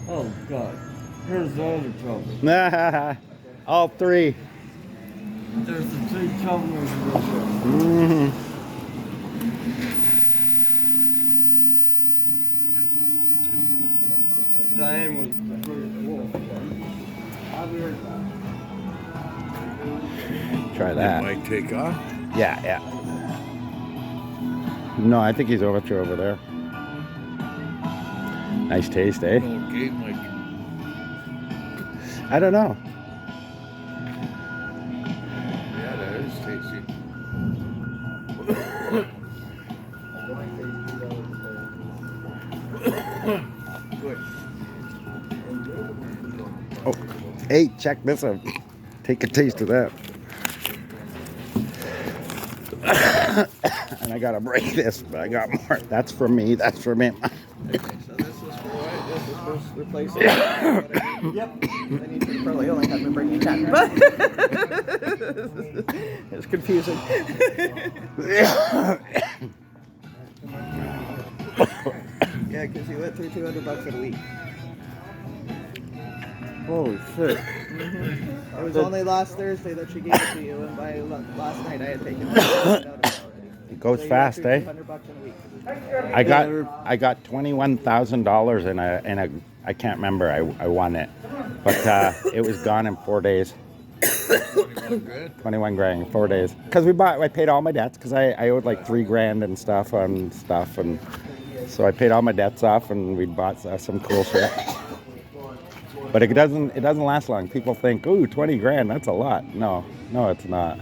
Oh, God. Here's the other trouble. All three. There's the three troublers in this show. Mm-hmm. Diane was pretty cool. I've heard that. Try that. Might take off. Yeah. No, I think he's over there. Nice taste, eh? Okay, Mike. I don't know. Yeah, that is tasty. Good. Oh, hey, check this out. Take a taste of that. And I gotta break this, but I got more. That's for me. That's for me. So this is for what? This is supposed to replace it? Yep. I need to probably only have been bringing that, but it's confusing. Yeah, because you went through $200 in a week. Holy shit. It was only last Thursday that she gave it to you, and by last night I had taken it out of it already. It goes So you fast, went eh? through $200 in a week. I got $21,000 in a I can't remember. I won it, but it was gone in 4 days. 21 grand in 4 days. Because I paid all my debts because I owed like $3 grand and stuff, and so I paid all my debts off, and we bought some cool shit. But it doesn't last long. People think, ooh, 20 grand, that's a lot. No, it's not.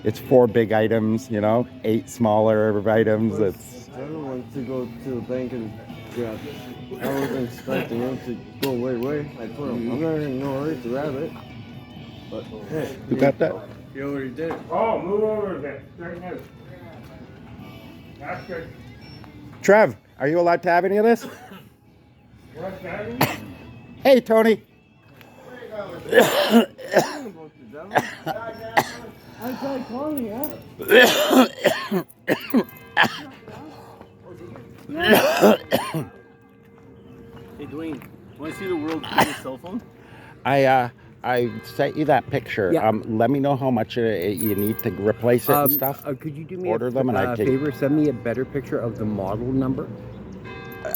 It's 4 big items, 8 smaller items. It's I don't want to go to the bank and grab it. I wasn't expecting him to go way. I told him, I'm not in no hurry to grab it. But hey, you got that? he already did it. Oh, move over a bit. Straighten out. That's good. Trev, are you allowed to have any of this? What's that? Hey, Tony. I tried calling you. Hey Dwayne, want to see the world's biggest cell phone? I sent you that picture. Yeah. Let me know how much you need to replace it and stuff. Could you do me Order them and I take. favor? Send me a better picture of the model number.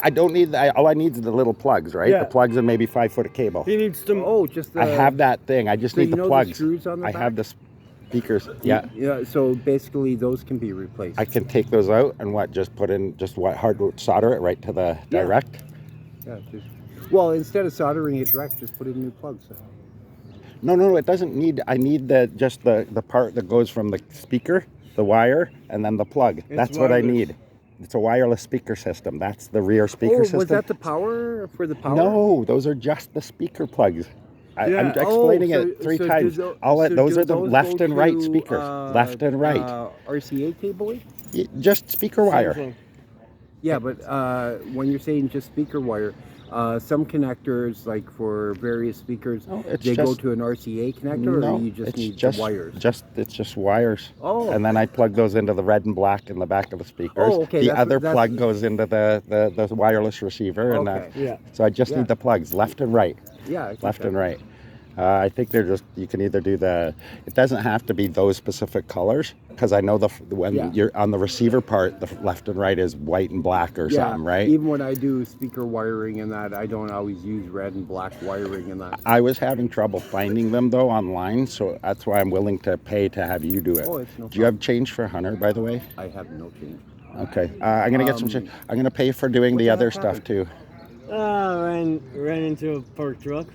I don't need that. All I need is the little plugs, right? Yeah. The plugs and maybe 5 foot of cable. He needs to. Oh, just the. I have that thing. I just So need you the know plugs. the screws on the I have back? the speakers. Yeah. Yeah. So basically, those can be replaced. I can take those out and just put in hardwood solder it right to the Yeah. direct. Yeah. Well, instead of soldering it direct, just put in new plugs. No, it doesn't need. I need just the part that goes from the speaker, the wire, and then the plug. That's what I wireless. need. It's a wireless speaker system. That's the rear speaker system. Was that the power for the power? No, those are just the speaker plugs. I'm Yeah. explaining Oh, it 3 so times. do Those are the those left go and right to, speakers. Left and right. RCA cabling? Just speaker wire. Samsung. Yeah, but when you're saying just speaker wire, some connectors, like for various speakers, No, it's they go just- to an RCA connector, No, or you just it's need just the wires? It's just wires. Oh. And then I plug those into the red and black in the back of the speakers. Oh, okay, The that's- other that's- plug goes into the wireless receiver, and Okay. Yeah. so I just Yeah. need the plugs left and right. Yeah, I get Left that. and right. I think you can either do it doesn't have to be those specific colors, because I know when Yeah. you're on the receiver part, the left and right is white and black or something, right? Even when I do speaker wiring and that, I don't always use red and black wiring and that. I was having trouble finding them though online, so that's why I'm willing to pay to have you do it. Oh, it's no Do you have change for Hunter, by the way? I have no change. Okay, I'm gonna get some change. I'm gonna pay for doing the other stuff too. Ran into a parked truck.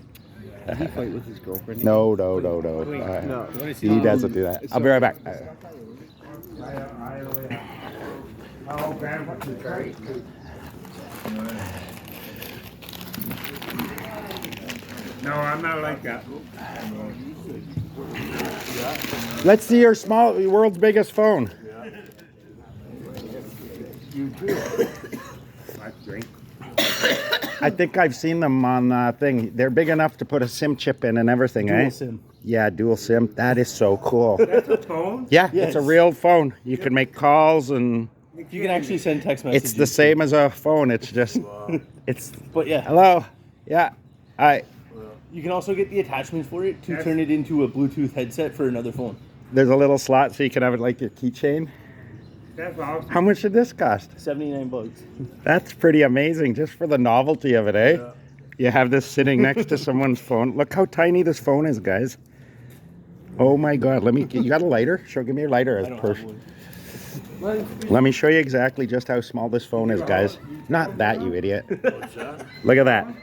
Did he fight with his girlfriend? No. No. He doesn't do that. I'll be right back. Oh, Grandma, what's your tray? No, I'm not like that. Let's see your world's biggest phone. That's great. I think I've seen them on thing. They're big enough to put a SIM chip in and everything, eh? SIM. Yeah, dual SIM. That is so cool. That's a phone? Yeah, it's a real phone. You can make calls and You can actually send text messages. it's the same as a phone. It's just, it's, But yeah. hello. Yeah. I You can also get the attachments for it to turn it into a Bluetooth headset for another phone. there's a little slot so you can have it like your keychain. That's awesome. How much did this cost? $79. That's pretty amazing, just for the novelty of it, eh? Yeah. You have this sitting next to someone's phone. Look how tiny this phone is, guys. Oh my God! You got a lighter? Give me your lighter. I don't have one. Let me show you exactly just how small this phone is, guys. Not that, you idiot. Look at that.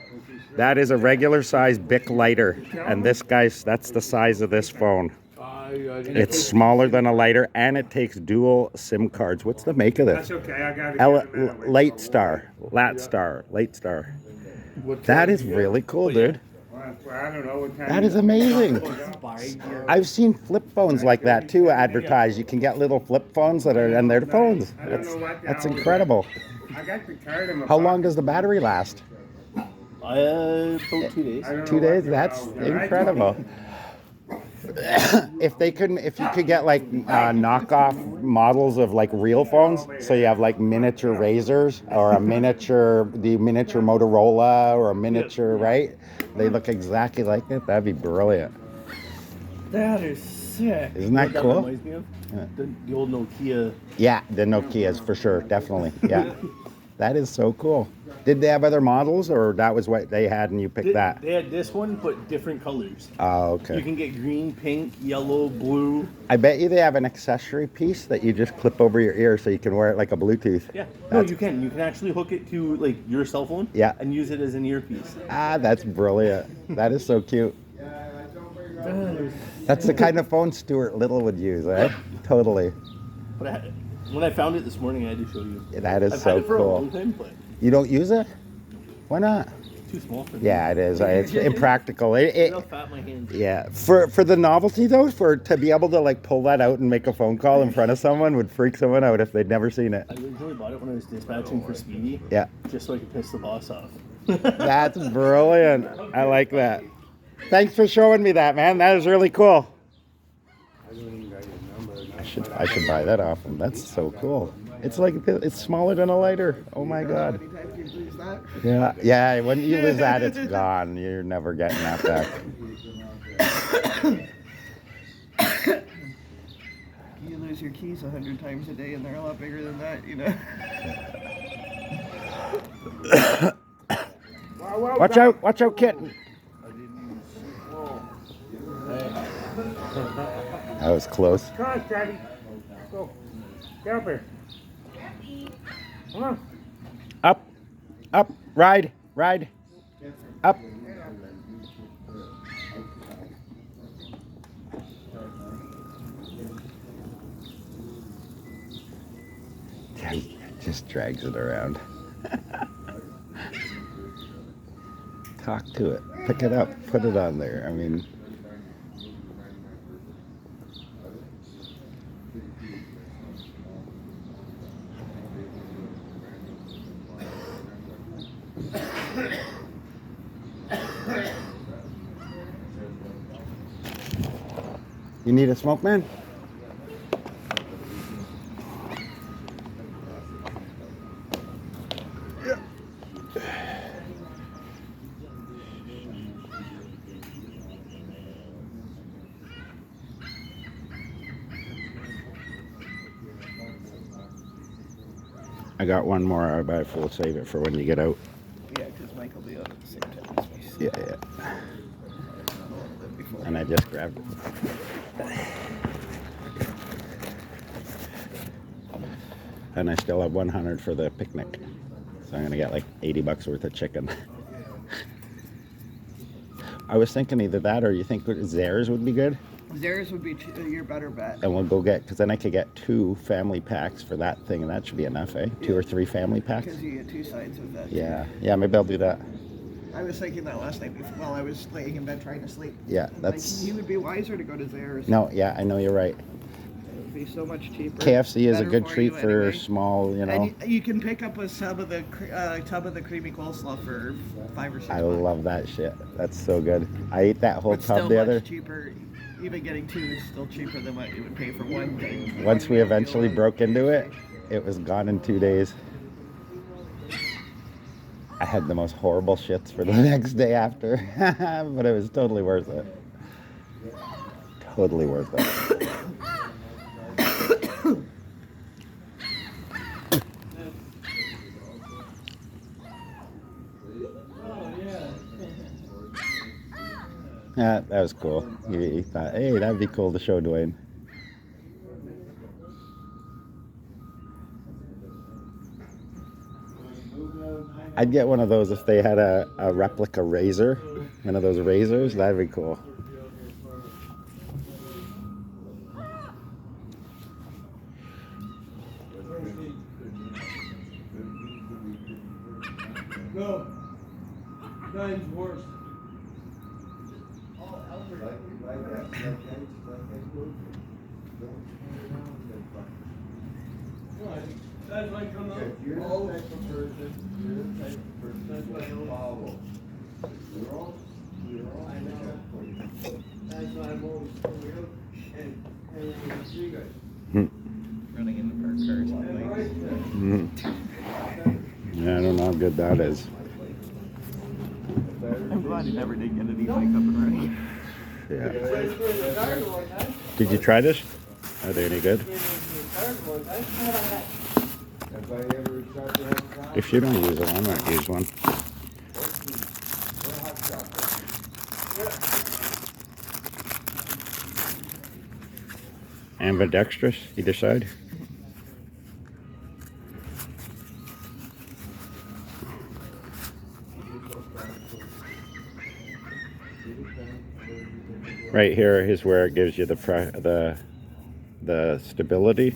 That is a regular size Bic lighter, and that's the size of this phone. It's smaller than a lighter, and it takes dual SIM cards. What's the make of this? That's okay. I got it. Late Star. That is really cool, dude. Well, I don't know what time. That is amazing. I've seen flip phones like that too advertised. You can get little flip phones and they're phones. That's incredible. I got the card in my How long pocket. does the battery last? About 2 days. I don't know 2 what days? the That's hell- incredible. If you could get like knockoff models of like real phones, so you have like miniature Razors or the miniature Motorola or a miniature, right? They look exactly like it. That'd be brilliant. That is sick. Isn't that You know what cool? reminds me of? The old Nokia. Yeah, the Nokias for sure, definitely. Yeah, that is so cool. Did they have other models, or that was what they had and you picked that? They had this one, but different colors. Oh, okay. You can get green, pink, yellow, blue. I bet you they have an accessory piece that you just clip over your ear so you can wear it like a Bluetooth. Yeah. No, you can. You can actually hook it to like your cell phone. Yeah. And use it as an earpiece. Ah, that's brilliant. That is so cute. That's the kind of phone Stuart Little would use, eh? Totally. But when I found it this morning, I had to show you. That is I've so had it for a cool. long time, but You don't use it? Why not? it's too small for me. Yeah, it is. It's impractical. Look how fat my hands are. Yeah, for the novelty though, to be able to like pull that out and make a phone call in front of someone would freak someone out if they'd never seen it. I originally bought it when I was dispatching for Speedy. Yeah, Just so I could piss the boss off. that's brilliant. I like that. Thanks for showing me that, man. That is really cool. I should buy that off him. That's so cool. It's smaller than a lighter. Oh my God. Anytime you lose that. Yeah. When you lose that, it's gone. You're never getting that back. You lose your keys 100 times a day, and they're a lot bigger than that, you know. Watch out, kitten. That was close. Come on, Daddy. Go. Get up here. Come on. Up, ride, up. Yeah, he just drags it around. Talk to it, pick it up, put it on there. I mean, you need a smoke, man? I got one more, but we'll save it for when you get out. Yeah, because Mike will be out at the same time as me. So Yeah. before. And I just grabbed it. And I still have 100 for the picnic. So I'm gonna get like $80 worth of chicken. I was thinking either that or you think Zares would be good? Zares would be your better bet. And we'll go because then I could get 2 family packs for that thing, and that should be enough, eh? 2 or 3 family packs? Because you get 2 sides of that. Yeah, maybe I'll do that. I was thinking that last night while I was laying in bed trying to sleep. Yeah, I'm that's... Like, you would be wiser to go to Zares. No, yeah, I know you're right. It would be so much cheaper. KFC is a better good treat you for anyway. small, you know. And you can pick up a tub of the creamy coleslaw for $5 or $6. I love that shit. That's so good. I ate that whole But still tub the other... much cheaper. Even getting 2 is still cheaper than what you would pay for one thing. Once we eventually broke into it, it was gone in 2 days. I had the most horrible shits for the next day after, but it was totally worth it. Totally worth it. Yeah, that was cool. He thought, hey, that'd be cool to show Dwayne. I'd get one of those if they had a replica razor. One of those razors, that'd be cool. No. Nine's worse. That's why I come up. You're the type of person. You're the type of person. That's why I don't follow. We're all I know. That's why I'm always coming up and see you guys. Running into park cars. Yeah, I don't know how good that is. I'm glad he never did get any bike up and running. Yeah. Did you try this? Are they any good? If you don't use them, I might use one. Ambidextrous, either side. Right here is where it gives you the stability.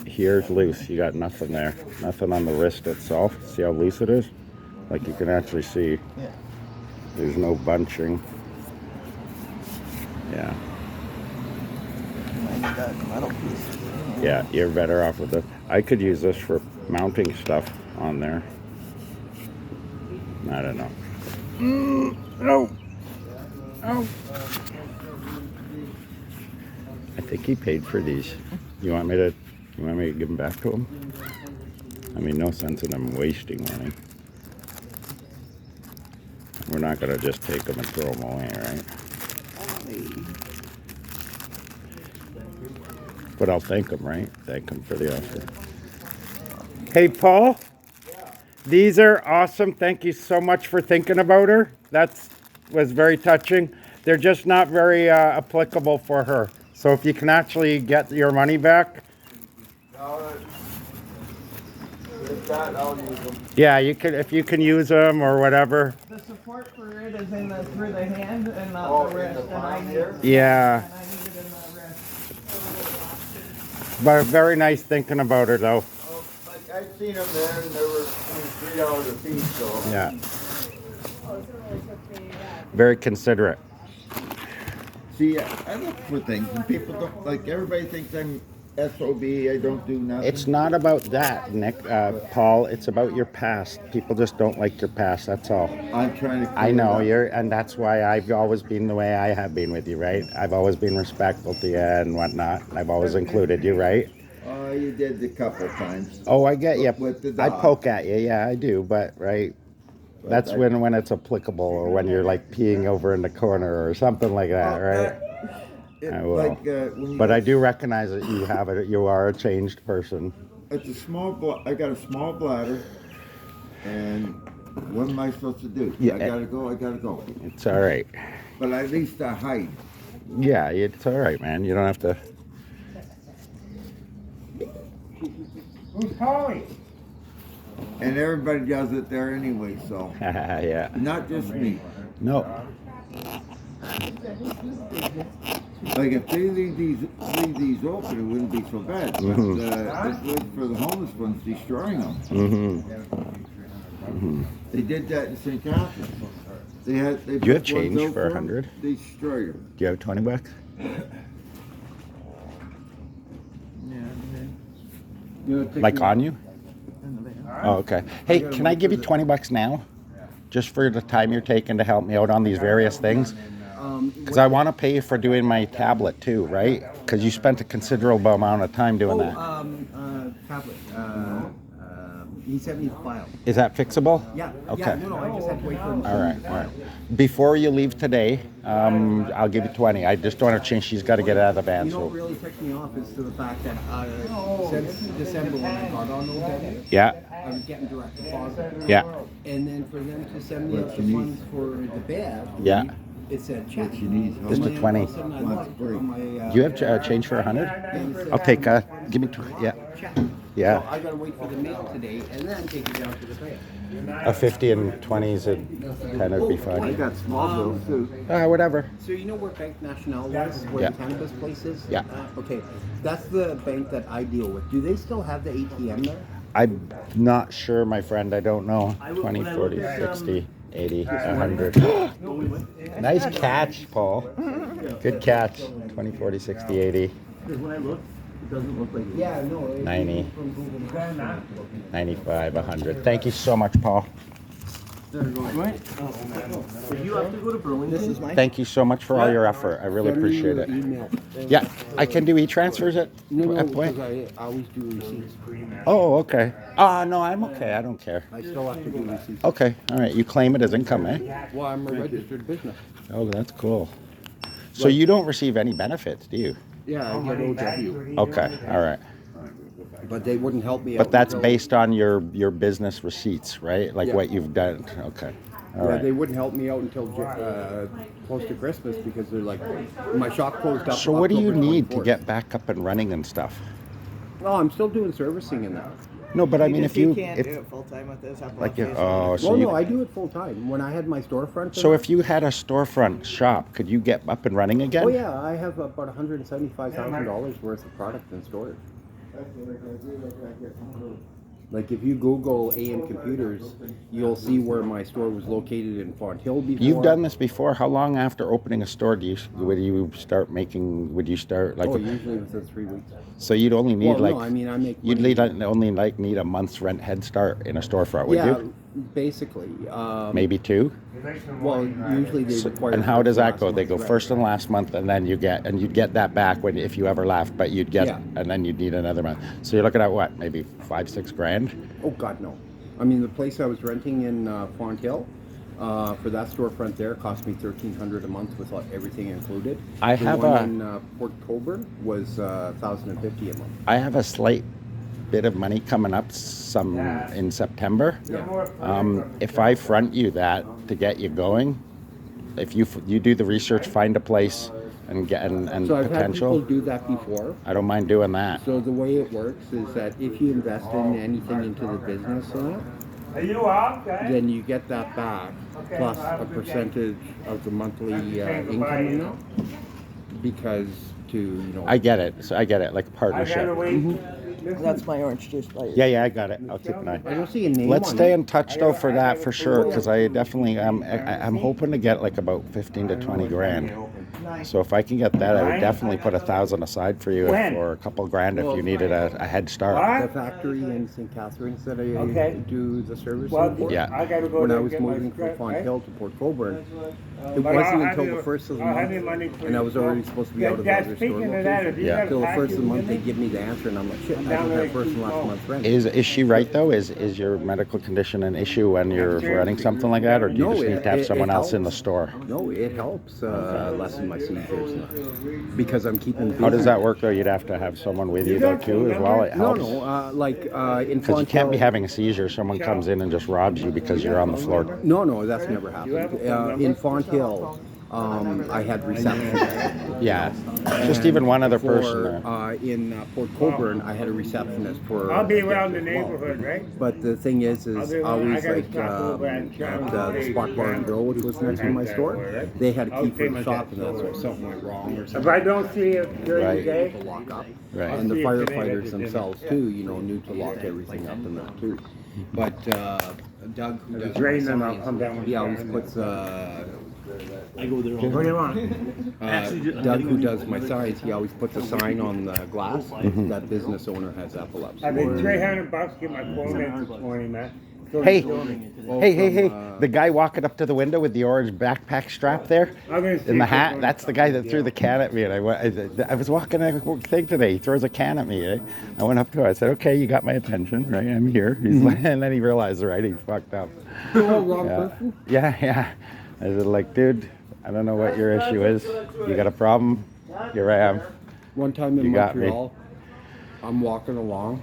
Here's loose. You got nothing there. Nothing on the wrist itself. See how loose it is? Like you can actually see. Yeah. There's no bunching. Yeah. I need that metal piece. Yeah, you're better off with this. I could use this for mounting stuff on there. I don't know. No. Oh. I think he paid for these. You want me to give them back to him? I mean, no sense in them wasting money. We're not gonna just take them and throw them away, right? But I'll thank him, right? Thank him for the offer. Hey, Paul. These are awesome. Thank you so much for thinking about her. That was very touching. They're just not very applicable for her. So if you can actually get your money back. I'll use them. Yeah, you could if you can use them or whatever. The support for it is in through the hand and not the wrist. And I need it Yeah. in the wrist. But very nice thinking about her though. Like I've seen them there, and they were $3 a piece. So Yeah. Very considerate. See, I look for things, and people don't, like, everybody thinks I'm SOB, I don't do nothing. It's not about that, Nick, Paul. It's about your past. People just don't like your past. That's all. I'm trying to. I know and that's why I've always been the way I have been with you, right? I've always been respectful to you and whatnot. I've always included you, right? Oh, you did a couple times. Oh, I get you. With the I dog. poke at you, yeah, I do. But right, that's when it's applicable, or when you're like peeing over in the corner or something like that, right? I will. Like, when you But I do recognize that you are a changed person. It's a small. I got a small bladder, and what am I supposed to do? Yeah. I gotta go. It's all right. But at least I hide. Yeah, it's all right, man. You don't have to. Who's Polly? And everybody does it there anyway, so Yeah. not just me. No. Like if they leave these open, it wouldn't be so bad. But it's good for the homeless ones, destroying them. Mm-hmm. They did that in St. Catharines. They Do you put have ones change out for them, 100? They destroyed them. Do you have $20? Like on you? Oh, okay. Hey, can I give you $20 now? Just for the time you're taking to help me out on these various things? Because I want to pay you for doing my tablet too, right? Because you spent a considerable amount of time doing that. Tablet. He sent me the file. Is that fixable? Yeah. Okay. Yeah, no, I just had to wait for him. All right. Before you leave today, I'll give you 20. I just don't want to change. She's got to get out of the van. You know what So really ticked me off is to the fact that since December when I got on those, yeah, I was getting direct deposit. yeah, And then for them to send me out the funds for the bed, yeah. it said check. Just a 20. Do You have change for 100? I'll take. Give me. Yeah, yeah. So I gotta wait for the mail today and then take it down to the bank. A 50 and 20s would kind of be I fine. got small bills too. Whatever. So you know where Bank National was, where Yeah. the cannabis place is? Yeah. Okay, that's the bank that I deal with. Do they still have the ATM there? I'm not sure, my friend. I don't know. 20, 40, 60, 80, 100. Nice catch, Paul. Good catch. 20, 40, 60, 80, When I look, it doesn't look like. Yeah, no. 90, 95, 100. Thank you so much, Paul. If you have to go to Burlington. This is my. Thank you so much for all your effort. I really Send me appreciate your it. Email. Yeah, I can do e-transfers at No, Point. because I always do receipts. Oh, okay. No, I'm okay. I don't care. I still have to do receipts. Okay, all right. You claim it as income, eh? Well, I'm a registered business. Oh, that's cool. So you don't receive any benefits, do you? Yeah, I get OW. Okay, all right. But they wouldn't help me out. But that's until- based on your business receipts, right? Like Yeah. what you've done. Okay. All Yeah, right. they wouldn't help me out until close to Christmas because they're like, my shop closed up. So what do you October need to 24th. get back up and running and stuff? No, I'm still doing servicing in that. No, but I mean, if you, can't do if, it full time with this, like, if, oh, so Well, you, no, I do it full time. When I had my storefront. so if you had a storefront shop, could you get up and running again? Oh yeah, I have about $175,000 worth of product in storage. Like if you Google AM Computers, you'll see where my store was located in Font Hill before. You've done this before. How long after opening a store would you start like? Oh, usually within 3 weeks. So you'd only need Well, like. no, I mean I make. You'd money. only like need a month's rent head start in a storefront, would Yeah, you? basically. Maybe 2. Well, usually they require. And how does that last go? They month's go rent. first and last month, and then you'd get that back if you ever left. But you'd get, Yeah. and then you'd need another month. So you're looking at what, maybe 5-6 grand? Oh God, no. I mean, the place I was renting in Font Hill, for that storefront there, cost me $1,300 a month with everything included. I The have one a- in Port Colborne was $1,050 a month. I have a slight bit of money coming up in September. If I front you that to get you going, if you do the research, find a place and get and So I've had people potential, do that before. I don't mind doing that. So the way it works is that if you invest in anything into the business, Are you off, guys? then you get that back plus a percentage of the monthly income in that. Because I get it. So I get it, like a I partnership. gotta wait. That's my orange juice. Yeah, I got it. I'll keep an eye. I don't see a name Let's on stay it. in touch though for that for sure, because I definitely I'm hoping to get like about 15 to 20 grand. So if I can get that, I would definitely put 1,000 aside for you, When? or a couple grand if you needed a head start. The What? factory in St. Catharines that I Okay. do the service Well, for. Yeah. I gotta go When I there and was get my moving from script, Font right? Hill to Port Colborne, it But I'll wasn't have until you- the first of the I'll have month, your money for and I you. was already supposed to be out of the Yeah, other store speaking of that, if location. you Yeah. got Till the a first of the package, month, they give give me the answer, and I'm like, shit, I I'm don't down have there first and too last small. month's rent. Is she right though? Is your medical condition an issue when you're running something like that, or do you No, just need to have it someone else in the helps. store? No, it helps lessen my seizures because I'm keeping busy. How does that work though? You'd have to have someone with you though too as well. It No, helps. in Because you Font can't be Hill- having a seizure. Someone comes in and just robs you because you're on the floor. No, that's never happened. In Font Hill, I had reception. Yeah, just even one other For, person there. in Port Colborne, I had a receptionist for. I'll be around the as well. neighborhood, right? But the thing is I'll be around- always I gotta like stop over at at the Spot Bar and Grill, which was next to my store, they had a key for the shop, and that's where something went wrong or If something. I don't see you during Right. the day, To lock up. Right. And the See you today firefighters at themselves too, knew to lock everything up in there too. But Doug, who if does it's raining, my I'll signs, come down with he you. always puts I go there all What do you want? Doug, who does my signs, he always puts a sign on the glass Mm-hmm. that business owner has epilepsy. I paid $300 to get my phone in this morning, man. Hey, Well, hey! from, The guy walking up to the window with the orange backpack strap there in the hat. That's the guy that threw the can at me. And I was walking a thing today. He throws a can at me. Eh? I went up to him. I said, "Okay, you got my attention, right? I'm here." He's like, and then he realized, right, he fucked up. wrong Yeah. person? Yeah. I said, like, dude, I don't know what your issue is. You got a problem? Here I am. One time in You got me. Montreal, I'm walking along,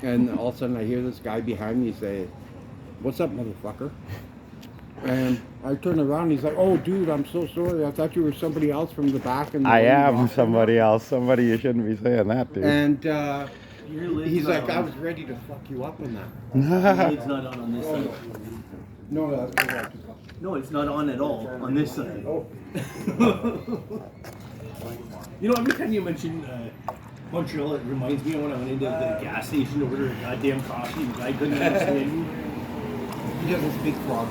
and all of a sudden I hear this guy behind me say, "What's up, motherfucker?" And I turn around and he's like, "Oh, dude, I'm so sorry. I thought you were somebody else from the back." And I am somebody else. Somebody you shouldn't be saying that, dude. And Your lid's he's not like, on. "I was ready to fuck you up on that." Your lid's not on this side. No, that's what I took off. No, it's not on at all on this side. Oh. You know, every time you mention Montreal, it reminds me of when I went into the gas station to order a goddamn coffee and the guy couldn't understand me. He doesn't speak frog.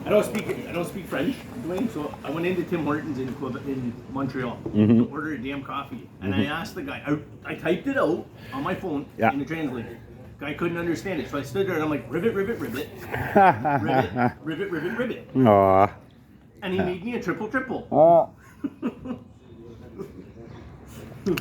I don't speak French, Dwayne, so I went into Tim Hortons in Montreal Mm-hmm. to order a damn coffee. And I asked the guy, I typed it out on my phone in the translator. Guy couldn't understand it, so I stood there and I'm like, ribbit, ribbit, ribbit, ribbit, ribbit, ribbit, ribbit. Aw. And he made me a triple.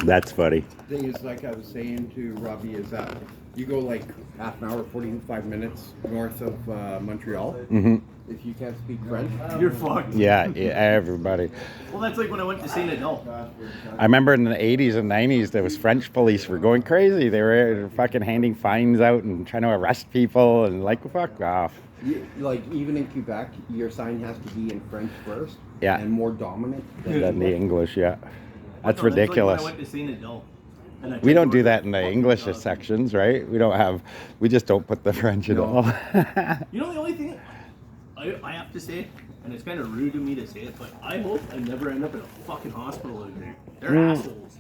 That's funny. Thing is, like I was saying to Robbie, is that you go like half an hour, 45 minutes north of Montreal. Mm-hmm. If you can't speak French, You're fucked. Yeah, everybody. Well, that's like when I went to St. Adele. I remember in the 80s and 90s, there was French police were going crazy. They were fucking handing fines out and trying to arrest people and like, fuck off. like even in Quebec, your sign has to be in French first. Yeah. And more dominant. Than the English, yeah. That's No, ridiculous. Like when I went to St. Adele. And I We don't do ordered that in the fucking English coffee. sections, right? We just don't put the French at No. all. You know the only thing I have to say, and it's kind of rude of me to say it, but I hope I never end up in a fucking hospital out there. They're assholes.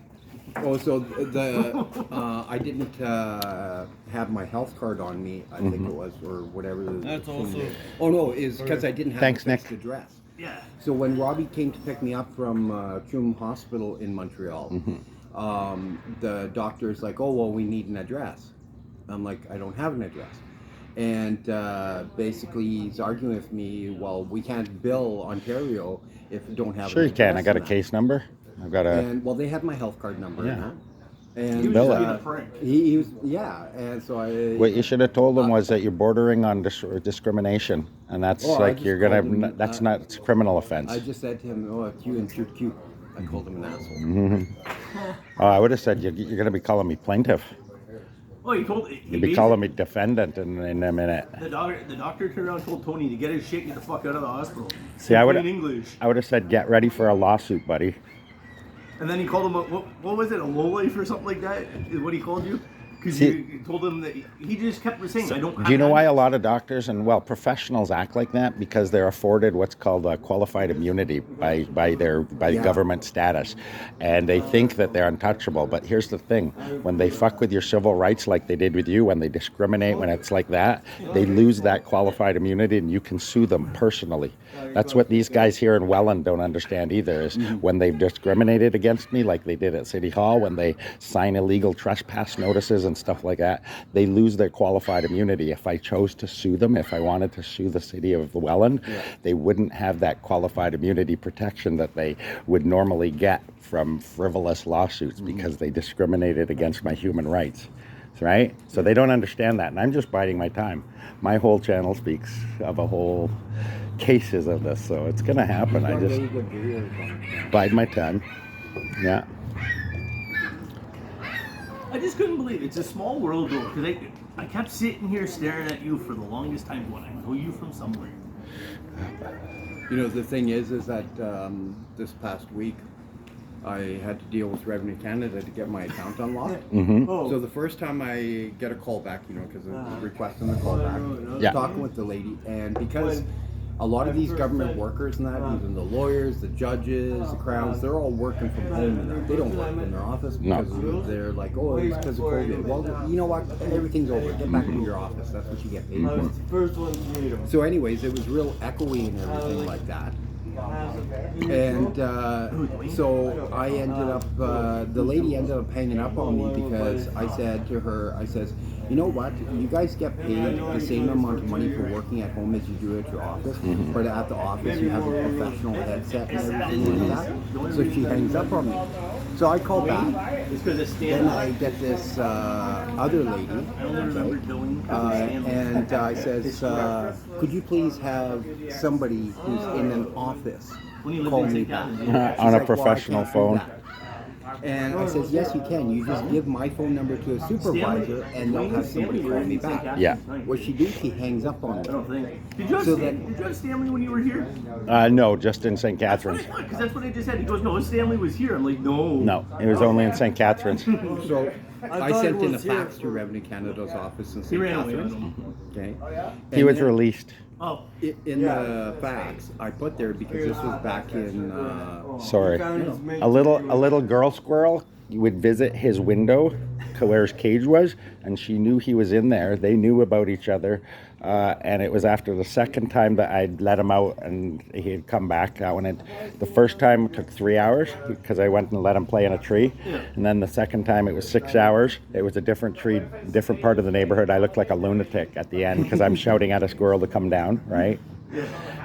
Oh, so the I didn't have my health card on me. I think it was, or whatever. That's thing also- is. Oh no, is because I didn't have Thanks, a fixed Nick. address. Yeah. So when Robbie came to pick me up from Troom Hospital in Montreal, the doctor's like, "Oh well, we need an address." I'm like, "I don't have an address," and basically he's arguing with me. Well, we can't bill Ontario if we don't have. Sure an you can. I address got a in that. case number. I've got a... And well, they had my health card number. Yeah. In that. He And was Bill just it. being a prick. he was, yeah, and so I. What you should have told them was that you're bordering on discrimination, and that's Oh, I like just you're gonna. called him, That's not. It's a criminal offense. I just said to him, "Oh, Q and Q." I called him an asshole. Oh, I would have said you're gonna be calling me plaintiff. Oh, he told. You'd be calling me defendant in a minute. The doctor turned around and told Tony to get his shit, get the fuck out of the hospital. See, I would. In English. I would have said, get ready for a lawsuit, buddy. And then he called him what was it, a lowlife or something like that? Is what he called you? Because See- you told him that he just kept saying, I don't. Do you know why a lot of doctors and professionals act like that? Because they're afforded what's called qualified immunity by government status, and they think that they're untouchable. But here's the thing: when they fuck with your civil rights like they did with you, when they discriminate, when it's like that, they lose that qualified immunity, and you can sue them personally. That's what these guys here in Welland don't understand either. Is when they've discriminated against me, like they did at City Hall, when they sign illegal trespass notices and stuff like that, they lose their qualified immunity. If I chose to sue them, if I wanted to sue the city of Welland, they wouldn't have that qualified immunity protection that they would normally get from frivolous lawsuits because they discriminated against my human rights. Right? So they don't understand that, and I'm just biding my time. My whole channel speaks of a whole cases of this, so it's gonna happen. I just bide my time. Yeah. I just couldn't believe it. It's a small world though, because I kept sitting here staring at you for the longest time going, I know you from somewhere. You know, the thing is that this past week, I had to deal with Revenue Canada to get my account unlocked. Oh. So the first time I get a call back, you know, because of requesting the call back, Yeah. talking with the lady, and because a lot of these government workers and that, even the lawyers, the judges, the crowns, they're all working from home and that. They don't work in their office No. because they're like, oh, it's because of COVID. Well, you know what? Everything's over. Get back into your office. That's what you get paid for. First one to meet him. So anyways, it was real echoey and everything like that. And so I ended up, the lady ended up hanging up on me because I said to her, I says, you know what? You guys get paid the same amount of money for working at home as you do at your office, but at the office you have a professional headset and everything like that. So she hangs up on me. So I call back. It's because it's Then I get this other lady, and I says, could you please have somebody who's in an office call me back? On a She's like, professional "Well, I can't do phone. that." And I says, yes, you can. You just give my phone number to a supervisor, and they'll have somebody call me back. Yeah. What she do, she hangs up on I me. don't think. Did you have, So Did you have Stanley when you were here? No, just in St. Catharines. Because that's what I just said. He goes, no, Stanley was here. I'm like, no. No, it was only in St. Catharines. So I sent in a fax to Revenue Canada's office in He St. ran away. Catharines. Okay. He And was then released. Oh, in the fax I put there because this was back in. Sorry. A little girl squirrel would visit his window where his cage was, and she knew he was in there. They knew about each other, and it was after the second time that I'd let him out and he had come back. The first time took 3 hours because I went and let him play in a tree, and then the second time it was 6 hours. It was a different tree, different part of the neighborhood. I looked like a lunatic at the end because I'm shouting at a squirrel to come down, right?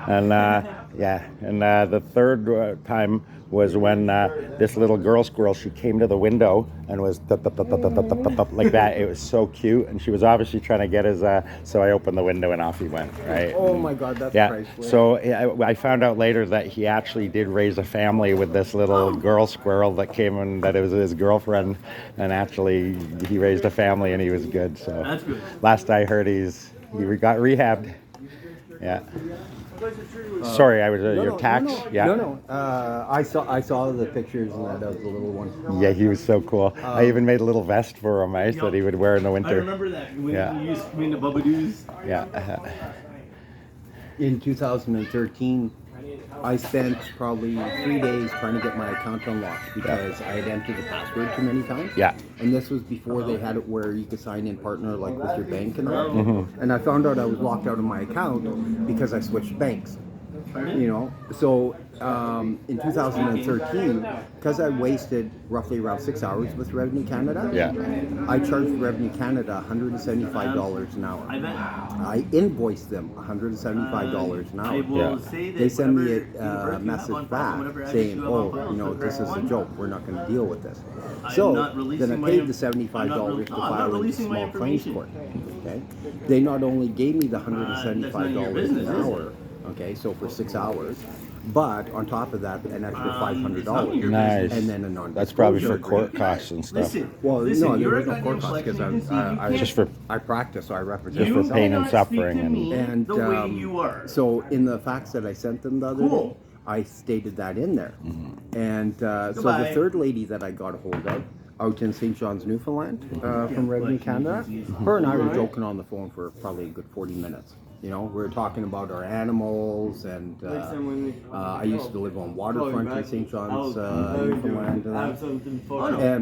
And the third time was when this little girl squirrel, she came to the window and was like that. It was so cute, and she was obviously trying to get his. So I opened the window and off he went. Right. Oh my God, that's Yeah. priceless. So I found out later that he actually did raise a family with this little girl squirrel that came and that it was his girlfriend, and actually he raised a family and he was good. So that's good. last I heard, he got rehabbed. Yeah. Sorry, I was your tax. Yeah. No. I saw the pictures and that was the little one. Yeah, he was so cool. I even made a little vest for him. That he would wear in the I winter. remember that. When Yeah. you used to the Bubadoos. Yeah. In 2013, I spent probably 3 days trying to get my account unlocked because I had entered the password too many times. Yeah. And this was before they had it where you could sign in partner like with your bank and that. And I found out I was locked out of my account because I switched banks. You know, so in 2013, because I wasted roughly around 6 hours with Revenue Canada, Yeah. I charged Revenue Canada $175 an hour. I bet. I invoiced them $175 an I hour. will Yeah. say that They send me whatever a university you have message on back whatever saying, you have on oh, file you know, for this is a one, joke. We're not going to deal with this. I am So not then releasing I my paid inf- the $75 to I'm not file in the releasing my small claims information. court. Okay. They not only gave me the That's none of your $175 business, an is it? hour, okay, so for 6 hours, but on top of that, an extra It's none of your $500. Nice. And then a non That's probably for court costs and stuff. Listen, Well, listen, no, there you're was a no goddamn court cost because collection agency. You Just for I practice, so I represent Just for myself. pain and cannot speak suffering to and- me And the way you are. So in the fax that I sent them the other Cool. day, I stated that in there. And so the Goodbye. third lady that I got a hold of out in St. John's, Newfoundland, from Revenue Canada, her and I were joking on the phone for probably a good 40 minutes. You know, we were talking about our animals, and I used to live on waterfront in St. John's, Newfoundland,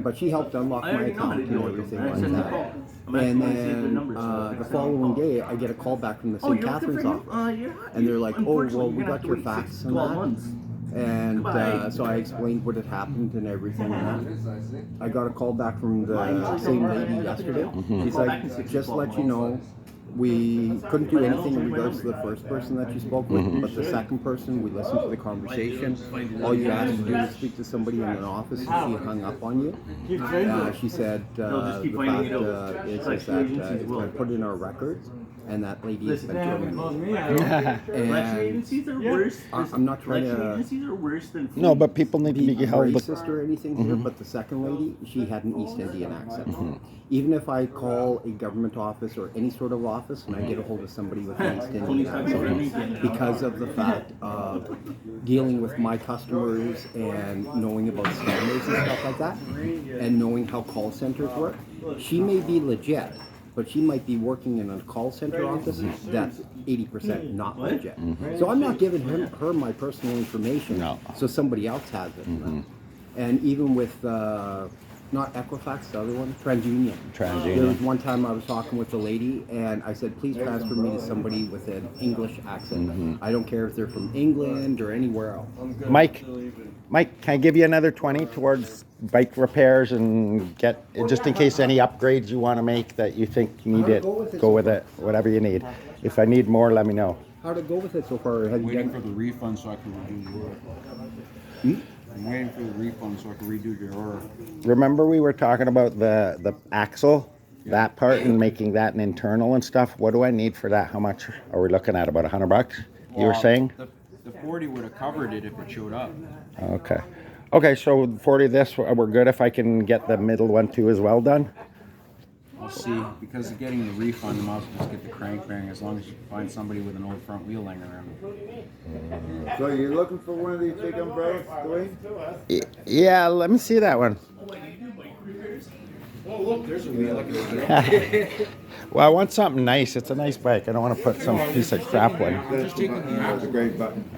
but she helped unlock I my already know how account to and deal with everything them. I like send the that. call. I'm And actually going to save the then numbers. the following day, I get a call back from the Oh, St. you're looking for Catharines him? office, and they're like, "Oh, unfortunately, well, you're we gonna got have to your wait fax 6 to and 12 that." months. And Goodbye. so I explained what had happened and everything and that. I got a call back from the same lady yesterday. She's like, just to let you know, we couldn't do anything in regards to the first person that you spoke with, but the second person, we listened to the conversation. All you asked to do was speak to somebody in an office, and she hung up on you. She said just keep the finding fact it out. is Like that agencies it's will. been put in our records, and that lady has been terminated. Election And agencies are worse. I'm not trying Election to agencies are worse than no, but people need to be be held. racist or anything here, but the second lady, she had an East Indian accent. Even if I call a government office or any sort of office and I get a hold of somebody with an East Indian accent, because of the fact of dealing with my customers and knowing about standards and stuff like that, and knowing how call centers work, she may be legit, but she might be working in a call center office that's 80% not legit. So I'm not giving her my personal information, No. so somebody else has it. And even with, not Equifax, the other one, TransUnion. TransUnion. There was one time I was talking with a lady, and I said, please transfer me to somebody with an English accent. I don't care if they're from England or anywhere else. Mike, can I give you another 20 towards bike repairs and get, just in case any upgrades you want to make that you think you need it, go with it, whatever you need. If I need more, let me know. How'd it go with it so far? Have you Waiting done- for the refund so I can redo your order. I'm waiting for the refund so I can redo your order. Remember we were talking about the axle, that part, and making that an internal and stuff? What do I need for that? How much are we looking at? About $100? You were Well, saying? The 40 would have covered it if it showed up. Okay. Okay, so 40 this, we're good if I can get the middle one too as well done? I'll see. Because of getting the refund, I might as well just get the crank bearing as long as you can find somebody with an old front wheel laying around. So you're looking for one of these big umbrellas, Dwayne? Yeah, let me see that one. Oh, look, there's a wheel. I can Well, I want something nice. It's a nice bike. I don't want to put some piece of crap one. That's a great button.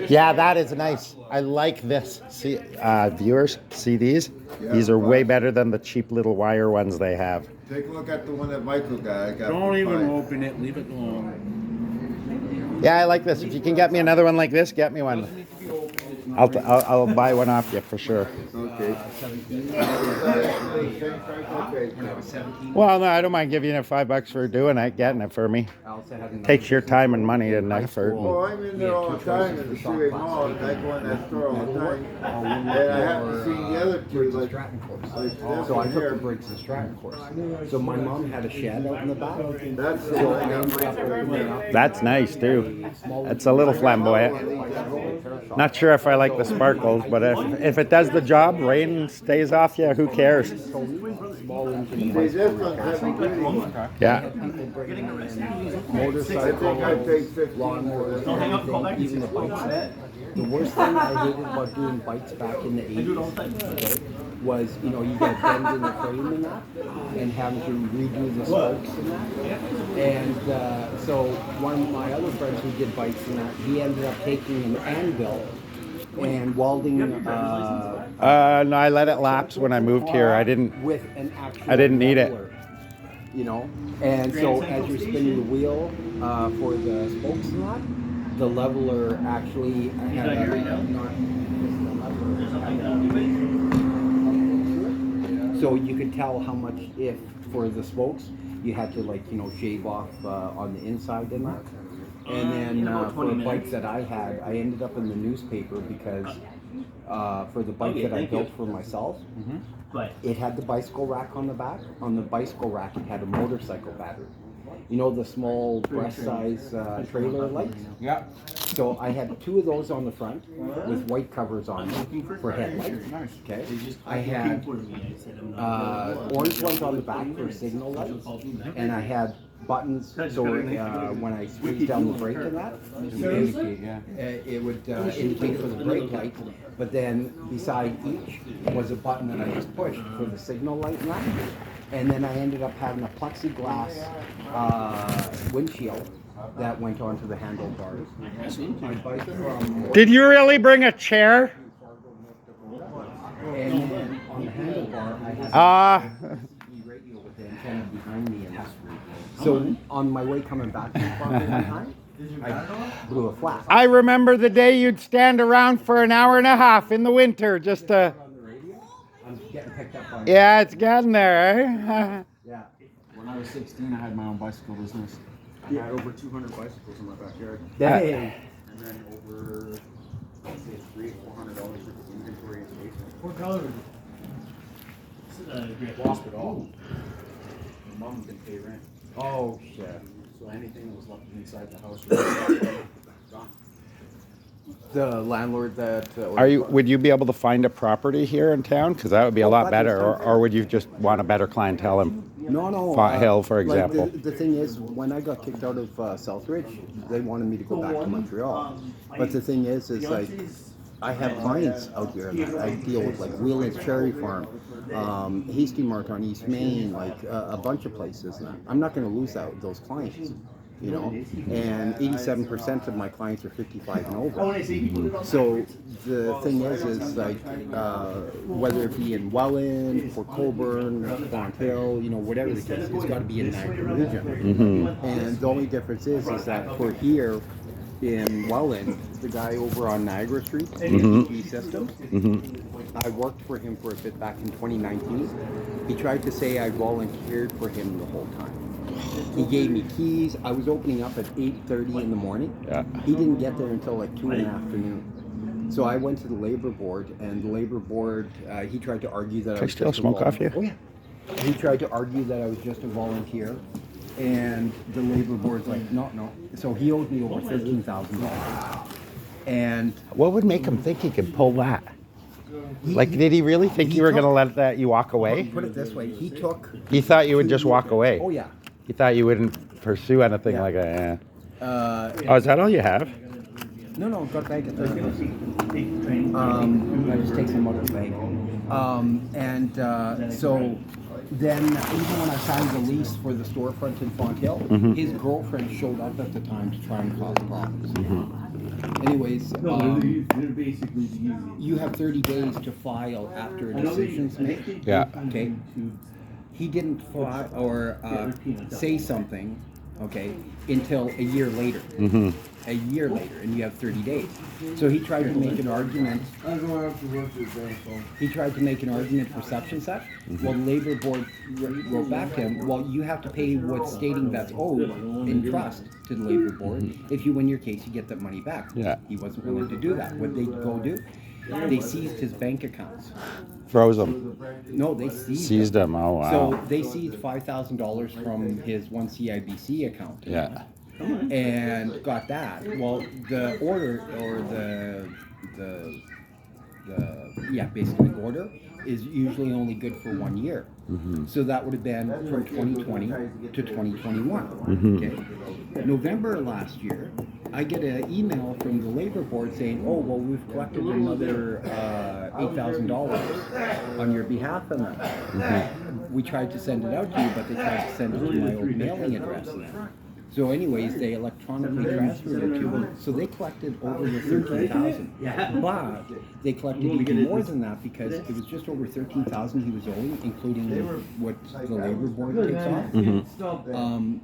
Yeah, that is nice. I like this. See, viewers, see these? These are way better than the cheap little wire ones they have. Take a look at the one that Michael got. I got Don't for even $5. open it. Leave it alone. Yeah, I like this. If you can get me another one like this, get me one. I'll buy one off you for sure. Okay. Well, no, I don't mind giving you $5 for doing it, getting it for me. Takes your time and money and effort. Well, I'm in there all the time in the Seaway Mall, and I go in that store all the time. And I haven't seen the other two, like this So I one took the here. brakes and Stratton course. So my mom had a shed out in the back. That's the So one I I ended got. up opening up That's nice too. It's a little flamboyant. Not sure if I like the sparkles, but if it does the job, rain stays off you, who cares? small engine See, bikes this for one's repair. heavy duty. Yeah. People bringing in I think motorcycles, I paid 15 for lawnmowers, this. Don't hang up, call back. even the bikes. The worst thing I hated about doing bikes back in the 80s, okay, was, you know, you get a bend in the frame and that, and having to redo the spokes and that. And so one of my other friends who did bikes and that, he ended up taking an anvil and welding No, I let it lapse when I moved here. I didn't. with an actual I didn't need it. leveler, you know. And so as you're spinning the wheel for the spokes and that, the leveler actually had so you could tell how much, if for the spokes you had to, like, you know, shave off on the inside and that. And then for the bikes that I had, I ended up in the newspaper because for the bike that I built for myself, it had the bicycle rack on the back. On the bicycle rack, it had a motorcycle battery. You know, the small breast size trailer lights? Yeah. So I had two of those on the front with white covers on them for headlights. Okay. I had orange ones on the back for signal lights, and I had buttons so when I squeezed down the brake and that, it would indicate for the brake light. But then beside each was a button that I just pushed for the signal light and that. And then I ended up having a plexiglass windshield that went onto the handlebars. My bike from Did you really bring a chair? and then on the handlebar I had a radio with the antenna behind me and that. So on my way coming back from Fargo one time, I blew a flat. I remember the day you'd stand around for an hour and a half in the winter just to. On the radio, I'm getting picked up by Yeah, it's getting there, eh? yeah. When I was 16, I had my own bicycle business. I had over 200 bicycles in my backyard. Dang. And then over, I'd say $300 or $400 worth of inventory in the basement. What color is it? Lost it all. My mom didn't pay rent. Oh shit. So anything that was left inside the house was gone. The landlord that Would you be able to find a property here in town? Because that would be a lot better. Or would you just want a better clientele in No. Font Hill, for like, example? the thing is, when I got kicked out of Southridge, they wanted me to go back to Montreal. But the thing is like, I have clients out here that I deal with, like Wheelan's Cherry Farm, Hasty Mart on East Main, like a bunch of places. And I'm not going to lose those clients. you know, and 87% of my clients are 55 and over. Oh, when I see people that So the thing is like whether it be in Welland, Port Colborne, Fonthill, you know, whatever the case, it's got to be in Niagara region. And the only difference is that for here in Welland, the guy over on Niagara Street, DP Systems, I worked for him for a bit back in 2019. He tried to say I volunteered for him the whole time. He gave me keys. I was opening up at 8:30 in the morning. Yeah. He didn't get there until like 2 in the afternoon. So I went to the labor board, and the labor board, he tried to argue that Can I was steal just a smoke off you? Oh yeah. He tried to argue that I was just a volunteer, and the labor board's like, no. So he owed me over $13,000. And What would make him think he could pull that? Like, did he really think you were going to let that you walk away? put it this way, he took. He thought you would just walk away. Oh yeah. He thought you wouldn't pursue anything Yeah. like that. Uh, Yeah. Oh, is that all you have? No, got a bag at 30 bucks. I just take some out of the bag. So then, even when I signed the lease for the storefront in Fonthill, his girlfriend showed up at the time to try and cause problems. Anyways, you have 30 days to file after a decision's made. Yeah. Okay. He didn't file or say something, okay, until a year later. A year later, and you have 30 days. So he tried to make an argument. He tried to make an argument for such and such. Well, the labor board wrote back to him, well, you have to pay what's stating that's owed in trust to the labor board. If you win your case, you get that money back. Yeah. He wasn't willing to do that. What they go do? They seized his bank accounts. Froze him. No, they Seized him. Oh, wow. So they seized $5,000 from his one CIBC account. Yeah. And got that. Well, the order or basically order is usually only good for 1 year. So that would have been from 2020 to 2021. Okay. November last year, I get an email from the labor board saying, "Oh, well, we've collected another $8,000 on your behalf," and we tried to send it out to you, but they tried to send it to my old mailing address. So anyways, they electronically transferred it to him. So they collected over the 13,000. But they collected even more than that because it was just over 13,000 he was owing, including what the labor board takes off.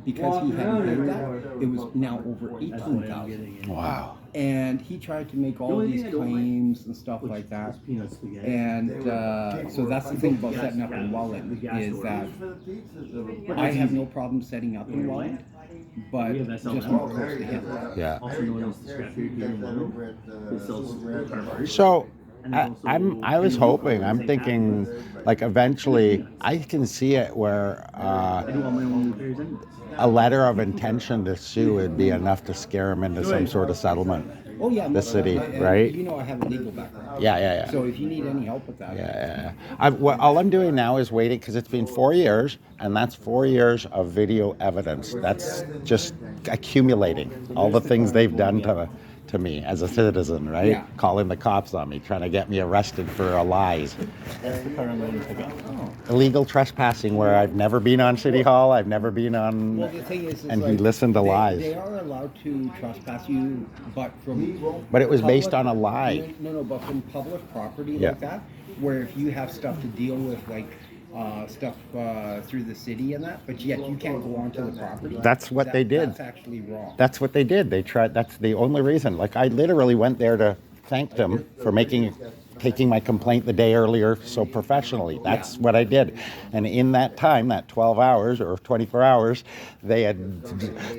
Because he hadn't paid that, it was now over 18,000. Wow. And he tried to make all these claims and stuff like that. And so that's the thing about setting up in Welland is that I have no problem setting up in Welland, but just not close to him. Yeah. Also known as the scrap food here in London. It sells car bars. So I was hoping, I'm thinking, like eventually I can see it where I do all my own repairs anyways. a letter of intention to sue would be enough to scare him into some sort of settlement. Oh yeah, The city, and right? You know I have a legal background. Yeah. So if you need any help with that, Yeah. All I'm doing now is waiting because it's been 4 years, and that's 4 years of video evidence. That's just accumulating all the things they've done to me as a citizen, right? Yeah. Calling the cops on me, trying to get me arrested for lies. That's the car I'm going to pick up. Illegal trespassing where I've never been on City Hall, I've never been on, Well, the thing is and he like, listened to they, lies. They are allowed to trespass you, but from But it was based public- on a lie. No, but from public property Yeah. like that, where if you have stuff to deal with, like stuff through the city and that, but yet you can't go onto the property. That's what they did. That's actually wrong. That's what they did. They tried. That's the only reason. Like I literally went there to thank them for taking my complaint the day earlier so professionally. That's what I did. And in that time, that 12 hours or 24 hours, they had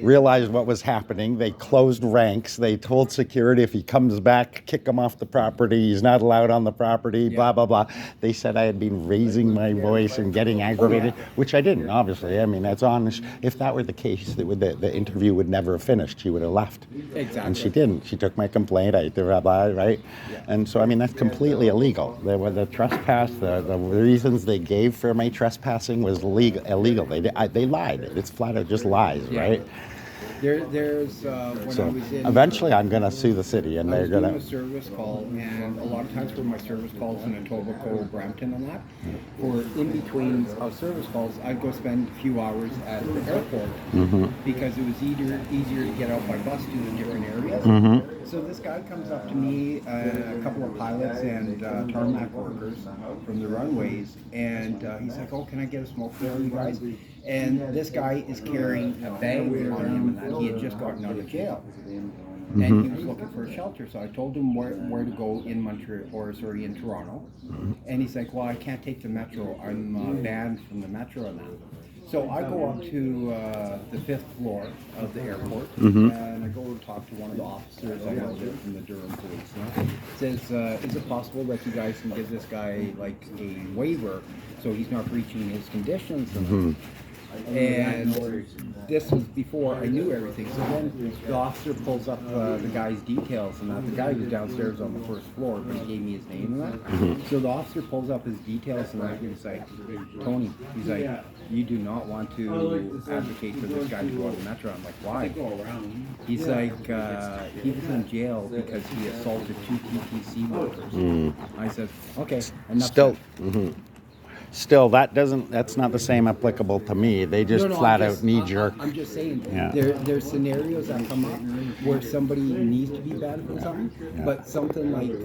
realized what was happening. They closed ranks. They told security if he comes back, kick him off the property. He's not allowed on the property, blah, blah, blah. They said I had been raising my voice and getting aggravated, which I didn't, obviously. I mean, that's honest. If that were the case, the interview would never have finished. She would have left. Exactly. And she didn't. She took my complaint. Blah, blah, right? And so, I mean, that's completely illegal. The trespass, the reasons they gave for my trespassing was illegal. They lied. It's flat out just lies, right? There's when I So was in. eventually I'm going to sue the city and I they're was going doing a to... service call, and a lot of times for my service calls in Etobicoke, Brampton, and that, for in between of service calls, I'd go spend a few hours at the airport because it was easier to get out by bus to the different areas. So this guy comes up to me, a couple of pilots and tarmac workers from the runways, and he's like, "Oh, can I get a smoke for you guys?" And this guy is carrying a bag on him, and that he had just gotten out of jail. And he was looking for a shelter, so I told him where to go in in Toronto. And he's like, "Well, I can't take the metro. I'm banned from the metro and that." So I go up to the 5th floor of the airport, and I go and talk to one of the officers I know there from the Durham police. And says, "Is it possible that you guys can give this guy like a waiver so he's not breaching his conditions?" And this was before I knew everything. So then the officer pulls up the guy's details, and that the guy was downstairs on the 1st floor, but he gave me his name and that. So the officer pulls up his details, and that, and he's like, "Tony," he's like, "you do not want to advocate for this guy to go on the metro." I'm like, "Why?" He's like, "He was in jail because he assaulted 2 TTC workers." I said, "Okay, enough." Still, that's not the same applicable to me. They just flat out knee jerk. I'm just saying, Yeah. there's scenarios that come up where somebody needs to be banned from something, but something like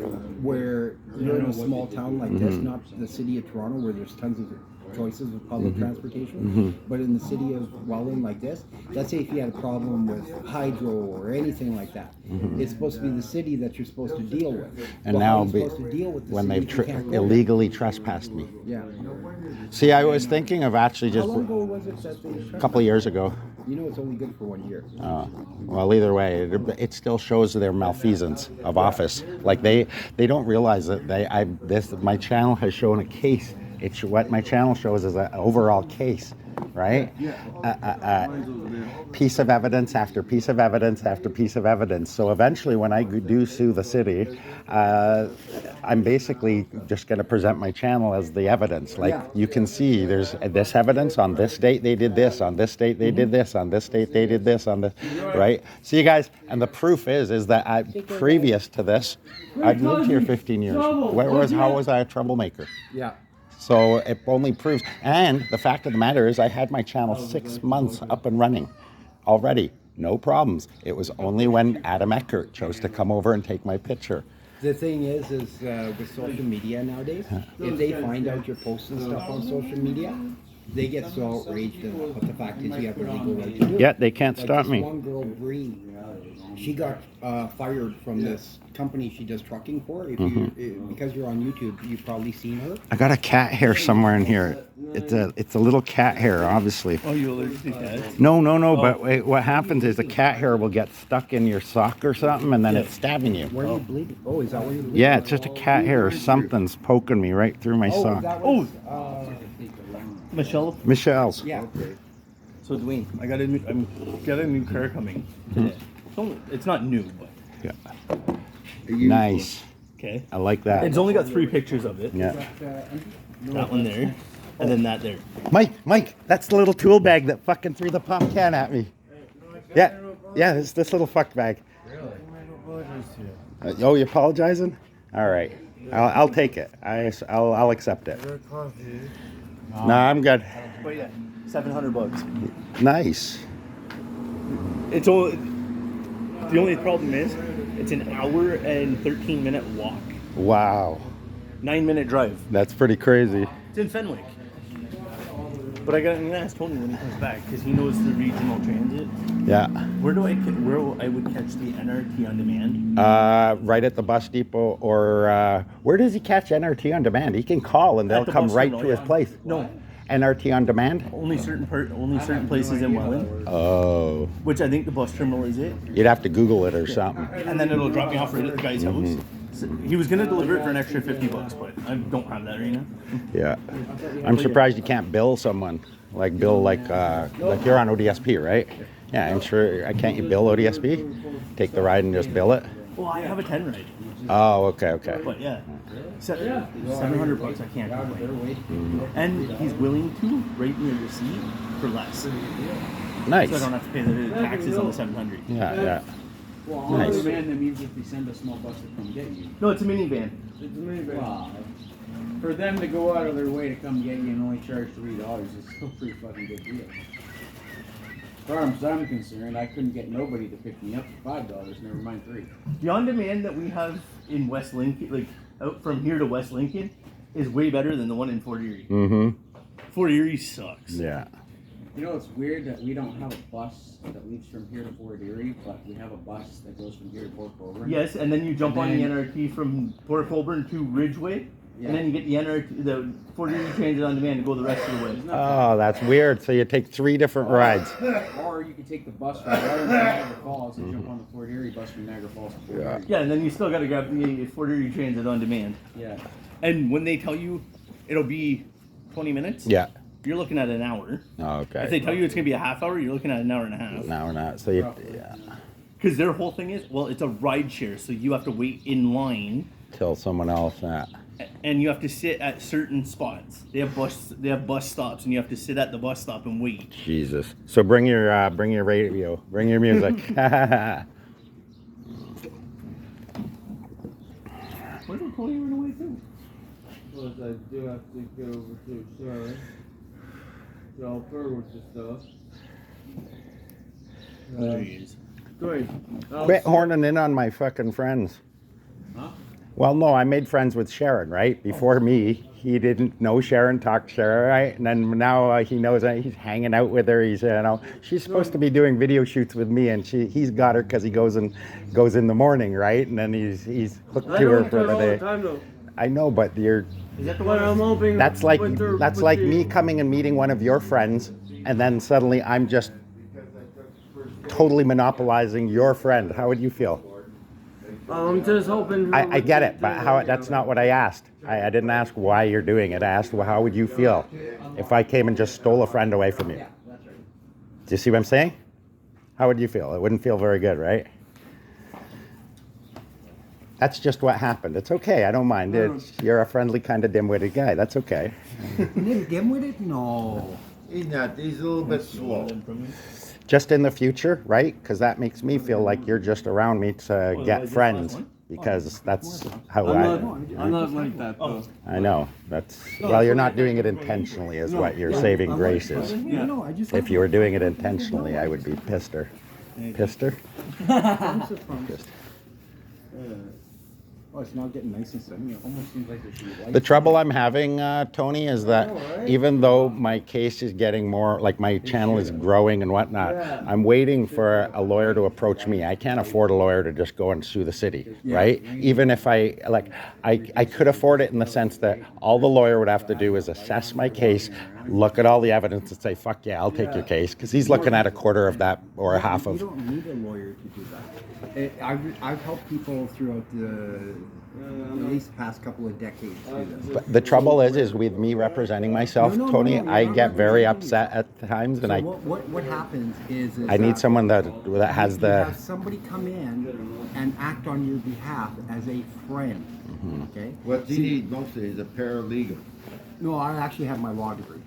where you're in a small town like this, not the city of Toronto where there's tons of choices of public transportation, but in the city of Welland like this, let's say if you had a problem with hydro or anything like that, it's supposed to be the city that you're supposed to deal with. And Well, how now, are you supposed to deal with the when city they've if you can't go illegally trespassed me. there? Yeah. See, I was thinking of actually How just long ago was it that they a couple of years ago. You know it's only good for 1 year. Well, either way, it still shows their malfeasance of office. Like they don't realize that my channel has shown a case. What my channel shows is an overall case, right? Piece of evidence after piece of evidence after piece of evidence. So eventually, when I do sue the city, I'm basically just going to present my channel as the evidence. Like you can see, there's this evidence on this date they did this, on this date they did this, on this date they did this, on this, right? See, you guys, and the proof is that previous to this, I've lived here 15 years. How was I a troublemaker? Yeah. So it only proves, and the fact of the matter is I had my channel 6 months up and running already, no problems. It was only when Adam Eckert chose to come over and take my picture. The thing is with social media nowadays, if they find out you're posting stuff on social media, they get so outraged. But the fact is, you have a legal right to do it. Yeah, they can't stop this me. One girl, Bree, she got fired from this company she does trucking for. If because you're on YouTube, you've probably seen her. I got a cat hair somewhere in here. It's a little cat hair, obviously. Oh, you allergic to cats? No. But wait, what happens is the cat hair will get stuck in your sock or something, and then it's stabbing you. Where are you bleeding? Oh, is that where you're bleeding? Yeah, it's just a cat hair. Something's poking me right through my sock. That was, Michelle's. yeah. So Dwayne, I got a new car coming today. It's not new, but Yeah. Nice. okay. I like that. It's only got 3 pictures of it. Yeah. That one there, and then that there. Mike, that's the little tool bag that fucking threw the pop can at me. Yeah, it's this little fuck bag. Oh, you apologizing? All right, I'll take it. I'll accept it. No, I'm good. But yeah, $700. Nice. It's only the only problem is it's an hour and 13-minute walk, Wow, 9-minute drive. that's pretty crazy. It's in Fenwick. But I'm gonna ask Tony when he comes back because he knows the regional transit. Yeah. Where I would catch the NRT on demand? Right at the bus depot, or where does he catch NRT on demand? He can call and they'll the come bus right terminal, to his yeah. place. No, NRT on demand? only certain places in Welland, Oh, which I think the bus terminal is it, you'd have to Google it or something. and then it'll drop me off right at the guy's house. So he was gonna deliver it for an extra $50, but I don't have that right now. Yeah. I'm surprised you can't bill someone. Like you're on ODSP, right? Yeah, I'm sure. Can't you bill ODSP? Take the ride and just bill it? Well, I have a 10 ride, Oh, okay. but yeah, $700 I can't complain. And he's willing to write me a receipt for less. Nice. So I don't have to pay the taxes on the 700. Yeah, yeah. Well, on Nice. demand, that means if they send a small bus to come get you. No, it's a minivan. It's a minivan. Wow. For them to go out of their way to come get you and only charge $3 is still a pretty fucking good deal. As far as I'm concerned, I couldn't get nobody to pick me up for $5, never mind $3. The on-demand that we have in West Lincoln, like out from here to West Lincoln, is way better than the one in Fort Erie. Mm-hmm. Fort Erie sucks. Yeah. You know, it's weird that we don't have a bus that leaves from here to Fort Erie, but we have a bus that goes from here to Port Colborne. Yes, and then you jump And on the then- NRT from Port Colborne to Ridgeway, Yeah. and then you get the NRT, the Fort Erie trains on demand to go the rest of the way. Oh, that's weird. So you take 3 different rides. Or you can take the bus from Warren to Niagara Falls and jump on the Fort Erie bus from Niagara Falls to Fort Erie. Yeah, and then you still got to grab the Fort Erie Transit on demand. Yeah. And when they tell you it'll be 20 minutes, Yeah. you're looking at an hour. Oh, If they okay. tell you it's gonna be a half hour, you're looking at an hour and a half. Now we're not. So you, yeah, Because their whole thing is, well, it's a ride share, so you have to wait in line, till someone else. and you have to sit at certain spots. They have bus stops, and you have to sit at the bus stop and wait. Jesus. So bring your radio, bring your music. Where did Tony run away to? Plus, I do have to go over to Sharon. To help her with the stuff. There he is. Good. Quit horning in on my fucking friends. Huh? Well, no, I made friends with Sharon, right? Before me, he didn't know Sharon, talk to Sharon, right? And then now he knows that he's hanging out with her. He's, she's supposed to be doing video shoots with me, and he's got her because he goes in the morning, right? And then he's hooked I to her don't for do it the all the day. time though. I know, but Is that the But one? I'm hoping that's like with her- that's with like the- me coming and meeting one of your friends, and then suddenly I'm just totally monopolizing your friend. How would you feel? I'm just hoping. I get it, but that's not what I asked. I didn't ask why you're doing it. I asked, well, how would you feel if I came and just stole a friend away from you? Do you see what I'm saying? How would you feel? It wouldn't feel very good, right? That's just what happened. It's okay. I don't mind. You're a friendly kind of dim-witted guy. That's okay. Dim-witted? No. He's not. He's a little bit slow. Just in the future, right? Because that makes me feel like you're just around me to get friends. Because that's how I'm not like that though. I know. Well, you're not doing it intentionally is what your saving grace is. No, I just If you were doing it intentionally, I would be pissed her. Pissed her? Pissed. Oh, it's now getting nice and sunny. It almost seems like there should be light. The trouble I'm having, Tony, is that even though my case is getting more, like my channel is growing and whatnot, I'm waiting for a lawyer to approach me. I can't afford a lawyer to just go and sue the city, right? Even if I could afford it in the sense that all the lawyer would have to do is assess my case, look at all the evidence and say, fuck yeah, I'll take your case. Because he's looking at a quarter of that or a half You of. don't need a lawyer to do that. I've helped people throughout at least the past couple of decades do this. But the trouble is with me representing myself, No, Tony, you're I not get very representing upset at times, and So I what happens is I need that someone that has you the. have somebody come in and act on your behalf as a friend. Okay. What he needs mostly is a paralegal. No, I actually have my law degree.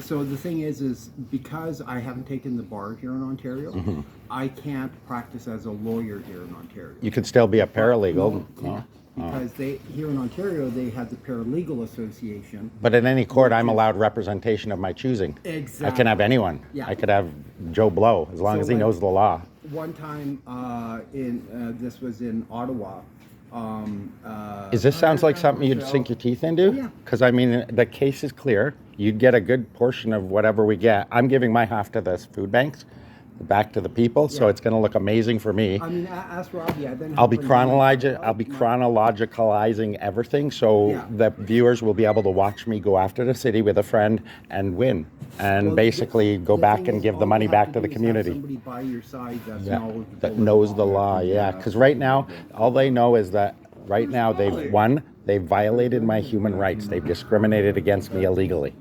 So the thing is because I haven't taken the bar here in Ontario, I can't practice as a lawyer here in Ontario. You could still be a paralegal. No, because here in Ontario they have the Paralegal Association. But in any court, I'm allowed representation of my choosing. Exactly. I can have anyone. Yeah. I could have Joe Blow as long So as he when- knows the law. One time this was in Ottawa. Is this sounds like something you'd sink your teeth into? Yeah. Because I mean, the case is clear. You'd get a good portion of whatever we get. I'm giving my half to the food banks, back to the people, so Yeah. it's going to look amazing for me. I mean, ask Robbie. I've been. I'll be helping him. chronologicalizing everything, so Yeah. the viewers will be able to watch me go after the city with a friend and win, and Well, basically go the back thing and is, give the all money you back have to the do is have community. Somebody by your side that's Yeah, knowledgeable that of knows the law. law. Yeah, because right now all they know is that right now they've They violated my human rights. They've discriminated against me illegally.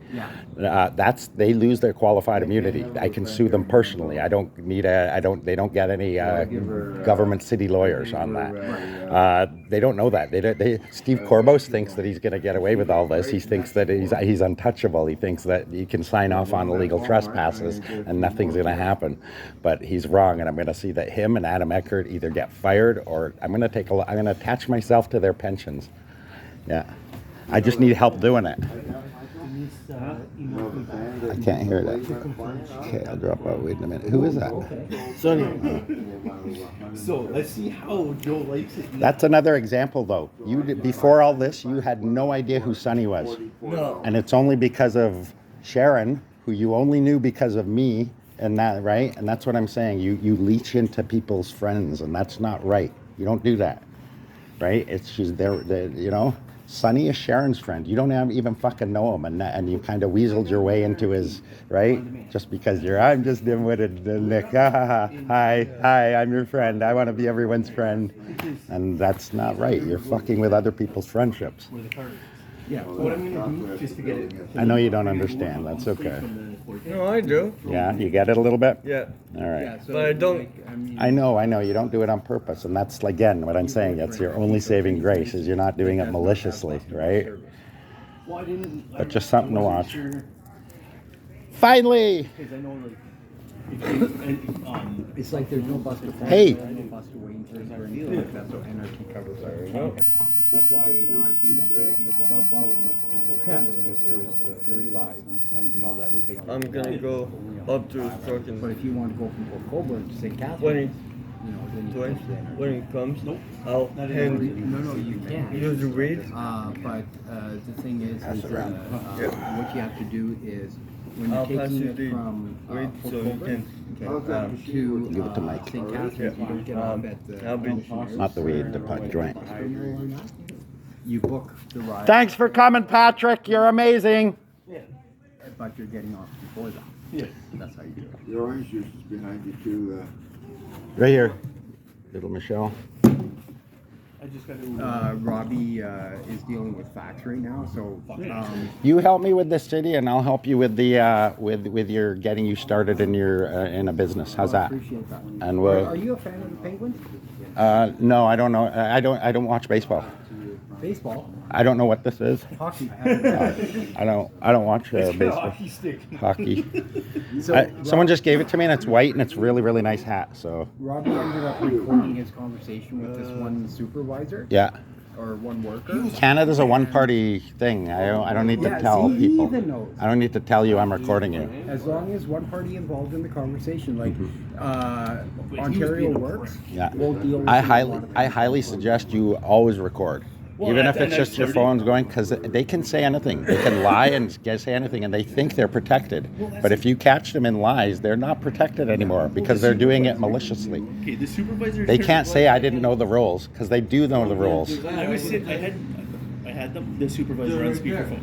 They lose their qualified immunity. I can sue them personally. They don't get any government city lawyers on that. They don't know that. Steve Corbos thinks that he's going to get away with all this. He thinks that he's untouchable. He thinks that he can sign off on illegal trespasses and nothing's going to happen. But he's wrong, and I'm going to see that him and Adam Eckert either get fired or I'm going to attach myself to their pensions. Yeah, I just need help doing it. I can't hear that. Okay, I'll drop out. Wait a minute. Who is that? Sonny. So let's see how Joe likes it. That's another example, though. Before all this, you had no idea who Sonny was. No. And it's only because of Sharon, who you only knew because of me, and that, right? And that's what I'm saying. You leech into people's friends, and that's not right. You don't do that, right? It's just Sonny is Sharon's friend. You don't even fucking know him, and you kind of weaseled your way into his, right? Just because I'm just dim-witted, Nick. Hi, I'm your friend. I want to be everyone's friend. And that's not right. You're fucking with other people's friendships. Yeah, what I'm going to do, just to get it. I know you don't understand. That's okay. No, I do. Yeah, you get it a little bit? Yeah. All right. But I don't. I know. You don't do it on purpose. And that's, again, what I'm saying. That's your only saving grace, is you're not doing it maliciously, right? But just something to watch. Finally! It's like there's no Buster. Hey! No Buster waiting for his burning. That's what anarchy covers. Okay. That's why anarchy won't take the I'm gonna go up to his truck and But if you want to go from Port Colborne to St. Catharines, when then he comes, I'll hand no, you can't. use the weed. But the thing is what you have to do is when you're I'll pass taking you it the from weed Port so you Colborne can. to Give it to Mike. St. Catharines, you don't get off at the I'll be Not the weed, the joint. You book the ride. Thanks for coming, Patrick. You're amazing. But you're getting off before that. Yeah. That's how you do it. Your orange juice is behind you too. Right here. Little Michelle. I just got to. Robbie is dealing with facts right now, so You help me with the city, and I'll help you with the with your getting you started in your in a business. How's that? appreciate that. And Are you a fan of the Penguins? no, I don't know. I don't watch baseball. Baseball? I don't know what this is. Hockey. I don't watch baseball. Hockey stick. Hockey. Someone just gave it to me, and it's white, and it's really nice hat. So Robbie ended up recording his conversation with this one supervisor yeah. or one worker. Canada's a one-party thing. I don't need to tell see, he people. even knows. I don't need to tell you I'm recording you. As long as one party involved in the conversation, like Ontario Works, Yeah. will deal with I a lot of highly suggest you always record. Well, Even if and it's I just your started- phone's going, because they can say anything. They can lie and say anything, and they think they're protected. But if you catch them in lies, they're not protected anymore because they're doing it maliciously. Okay, the supervisor. They can't say I didn't know the rules because they do know the rules. I was sitting. I had the supervisor on speakerphone.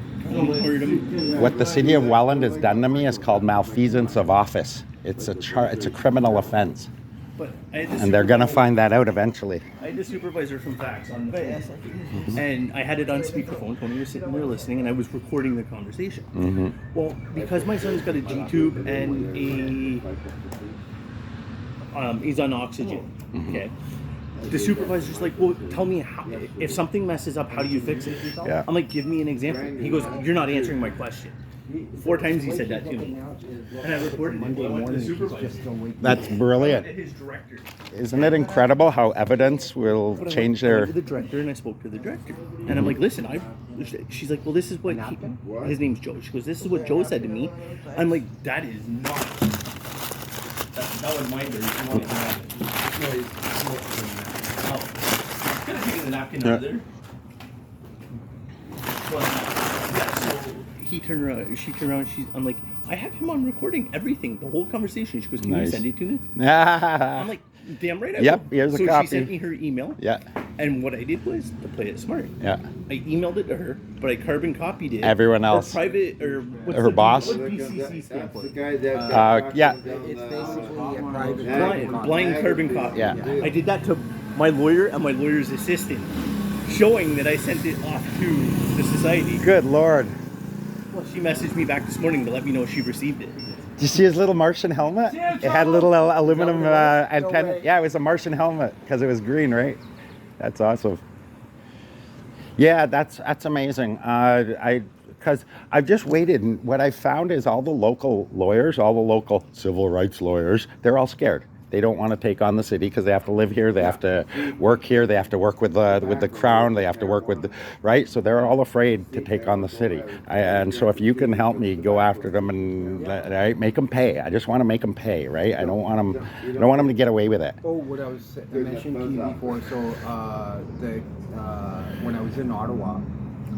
Heard him. What the city of Welland has done to me is called malfeasance of office. It's a criminal offense, But I had the and they're gonna find that out eventually. I had the supervisor from Fax on the phone, and I had it on speakerphone. Tony was sitting there listening, and I was recording the conversation. Well, because my son's got a G tube and he's on oxygen. Okay. The supervisor's like, well, tell me how, if something messes up, how do you fix it? Yeah. I'm like, give me an example. He goes, you're not answering my question. 4 times he said that to me. And I recorded it. I went to the supervisor. That's brilliant. His director. Isn't it incredible how evidence will But I change went their... to the director and I spoke to the director. And I'm like, listen, she's like, well, this is what his name's Joe. She goes, this is what Joe said to me. I'm like, that is not. That was my version. Could have taken the napkin out of there. But, yeah, so she turned around, I'm like, I have him on recording everything, the whole conversation. She goes, can you Nice. send it to me? I'm like, damn right I Yep, will. here's a so copy. she sent me her email. Yeah, And what I did was to play it smart. yeah. I emailed it to her, but I carbon copied it. Everyone else. Her private or what's Her the, boss? What BCC stand That's for? the guy that. Yeah. It's basically a private Blind carbon copy. Yeah. I did that to my lawyer and my lawyer's assistant. showing that I sent it off to the society. Good Lord. Well, she messaged me back this morning to let me know she received it. Did you see his little Martian helmet? It had a little aluminum antenna. Yeah, it was a Martian helmet because it was green, right? That's awesome. Yeah, that's amazing. Because I've just waited, and what I found is all the local lawyers, all the local civil rights lawyers, they're all scared. They don't want to take on the city because they have to live here, they have to work here, they have to work with the crown, they have to work with the, right? So they're all afraid to take on the city. And so if you can help me go after them and right, make them pay. I just want to make them pay, right? I don't want them to get away with it. Oh, what I mentioned to you before. So when I was in Ottawa,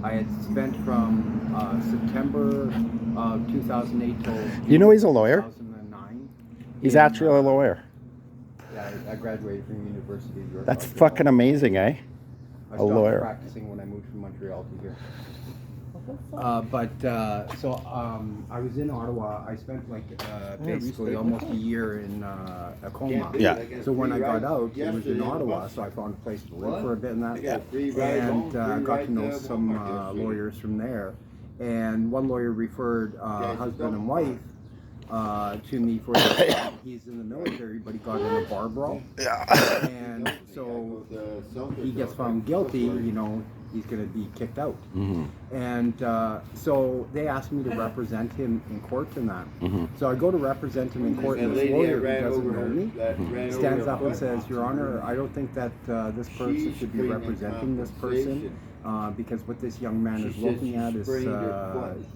I had spent from September of 2008 till You know he's a lawyer? 2009. He's actually a lawyer. Yeah, I graduated from University of York. That's fucking amazing, eh? I A stopped lawyer. practicing when I moved from Montreal to here. I was in Ottawa. I spent basically almost a year in a coma. Yeah. So when I got out, it was in Ottawa, so I found a place to live for a bit and that. And got to know some lawyers from there. And one lawyer referred husband and wife to me for he's in the military, but he got in a bar brawl. Yeah. And so he gets found guilty, you know, he's going to be kicked out. Mm-hmm. And so they asked me to represent him in court in that. Mm-hmm. So I go to represent him in court, and this lawyer who doesn't know me stands up and says, Your Honor, I don't think that this person should be representing this person. Because what this young man is looking at is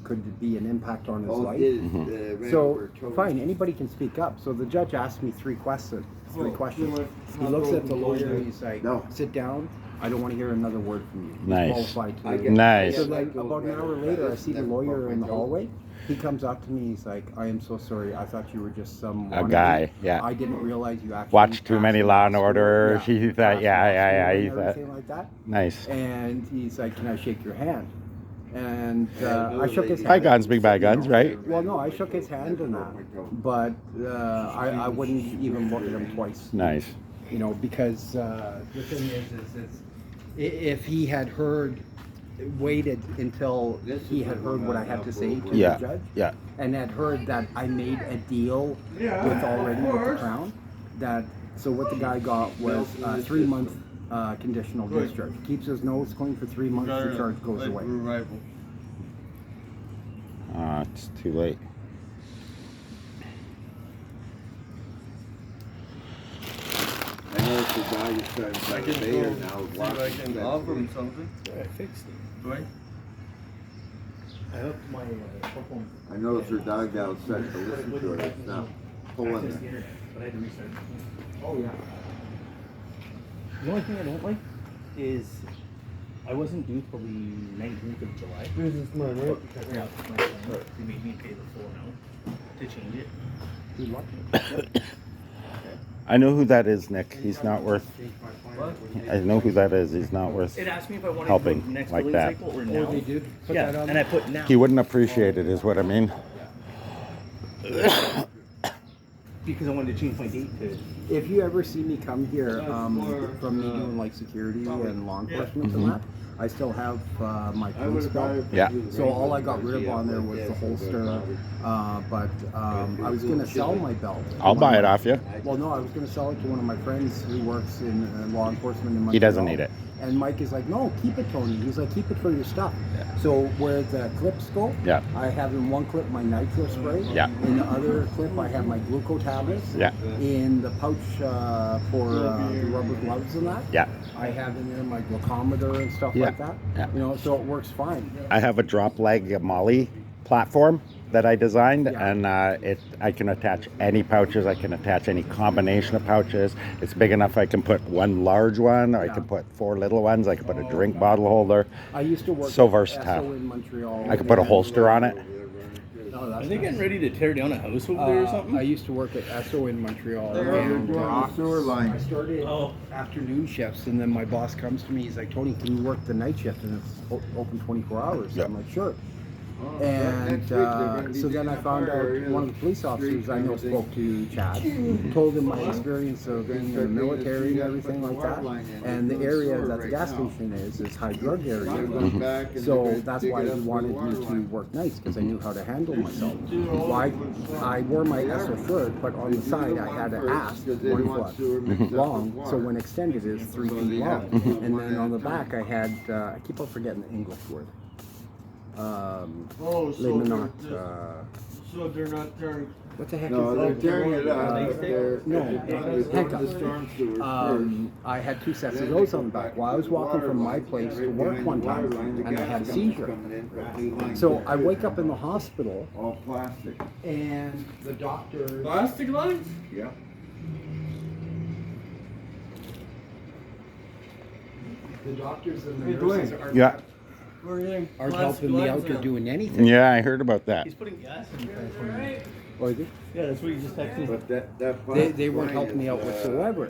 could be an impact on his life. Mm-hmm. So fine, anybody can speak up. So the judge asked me three questions. He looks at the lawyer and he's like, "Sit down. I don't want to hear another word from you." He's Nice. qualified to Nice. So like about an hour later, I see the lawyer in the hallway. He comes up to me. He's like, "I am so sorry. I thought you were just some A wannabe. guy, yeah. I didn't realize you actually Watched too many Law and passed Order. law. He thought, yeah. He thought, Everything like that." nice. And he's like, "Can I shake your hand?" And I shook his hand. Bygones be bygones, right? Well, no, I shook his hand in that, but I wouldn't even look at him twice. Nice. You know, because the thing is if he had waited until he had heard what I had to say to the judge, and had heard that I made a deal with the Crown, so what the guy got was a 3-month conditional discharge. Keeps his nose clean for 3 months, the charge goes away. It's too late. I know it's the guy you're trying to find a mayor now. See if I can offer him something. I fixed it. Right? I hooked my phone. I know it's her dog outside to listen to it. It's not pulling Access it. the internet, but I had to restart. Oh yeah. The only thing I don't like is I wasn't due till the 19th of July. This is mine, right? Yeah, my phone, they made me pay the full amount to change it. I know who that is, Nick. He's not worth. I know who that is. He's not worth. It asked me if I wanted Helping to go next like billing that. cycle or now. They did put Yeah, that on and I put now. He wouldn't appreciate it, is what I mean. Because I wanted to change my date to. If you ever see me come here from me doing like security and law enforcement and that, I still have my police belt. Yeah. So all I got rid of on there was the holster, but I was going to sell my belt. I'll buy it off you. Well, no, I was going to sell it to one of my friends who works in law enforcement in Montreal. He doesn't need it. And Mike is like, no, keep it, Tony. He's like, keep it for your stuff. So where the clips go, I have in one clip my nitro spray. Yeah. In the other clip, I have my gluco tablets. Yeah. In the pouch for the rubber gloves and that. Yeah. I have in there my glucometer and stuff like that. Yeah. You know, so it works fine. I have a drop leg Molly platform that I designed, and I can attach any pouches. I can attach any combination of pouches. It's big enough I can put one large one, or I can put 4 little ones. I can put a drink bottle holder. I used to work So at versatile. Esso in Montreal. I can put a holster on it. Oh, that's Are they getting nice. ready to tear down a house over there or something? I used to work at Esso in Montreal. They're and, doing the sewer line. I started afternoon shifts, and then my boss comes to me. He's like, Tony, can you work the night shift? And it's open 24 hours. Yeah. I'm like, sure. And so then I found out one of the police officers I know spoke to Chad, told him my experience of being in the military and everything like that. And the area that the gas station is high drug area. So that's why he wanted me to work nights, because I knew how to handle myself. Well, I wore my SO shirt, but on the side I had an ass 1 foot long, so when extended it's 3 feet long. And then on the back I had, I keep on forgetting the English word. So they're not tearing. What the heck No, is they're that? tearing it up. I had 2 sets of those on the back. While I was walking from my place to work one time, and I had a seizure. So I wake up in the hospital, All plastic. and the doctor. Plastic lines? Yeah. The doctors and the Hey, Dwayne. nurses aren't, Yeah. aren't helping me out or doing anything. Yeah, I heard about that. He's putting gas in the Oh, is it? Yeah, that's what you just texted me. But that They weren't helping me out whatsoever.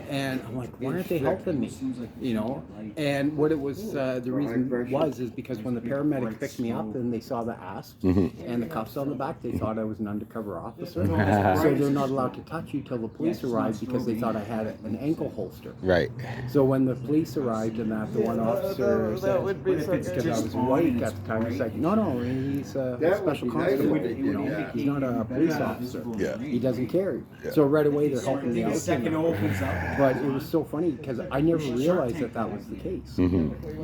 And I'm like, why aren't they helping me? You know? And what it was, the reason was, is because when the paramedics picked me up and they saw the asps and the cuffs on the back, they thought I was an undercover officer. So they're not allowed to touch you till the police arrived, because they thought I had an ankle holster. Right. So when the police arrived and that, the one officer said, because I was white at the time, he said, no, he's a special constable, you know, he's not a police officer. Yeah. He doesn't care. So right away they're helping me out. opens up. But it was so funny because I never realized that was the case.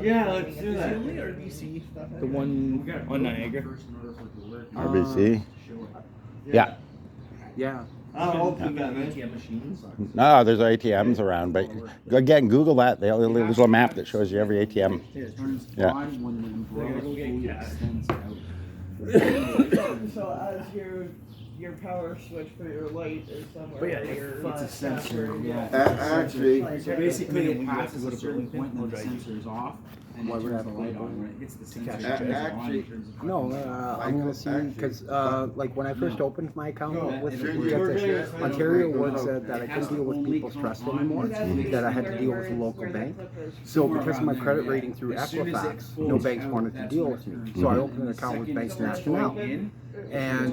Yeah, let's do that. Or DC, the one on Niagara. RBC. Yeah. Yeah. I'll open that, man. ATM machines. No, there's ATMs around, but again, Google that. There's a little map that shows you every ATM. Yeah. So as your power switch for your light is somewhere. But yeah, where your it's a sensor, yeah. Actually, So basically, it we have to passes go a to certain Burlington, point, and then the or sensor is off, and Why it would turns I the have to light go on. When it hits the sensor, catch it it? turns it on, Actually- it turns it No, on. I'm gonna see because like when I first opened my account with Sure. Ontario Work said that I couldn't deal with people's trust anymore, that I had to deal with a local bank. So because of my credit rating through Equifax, no banks wanted to deal with me. So I opened an account with Bank National,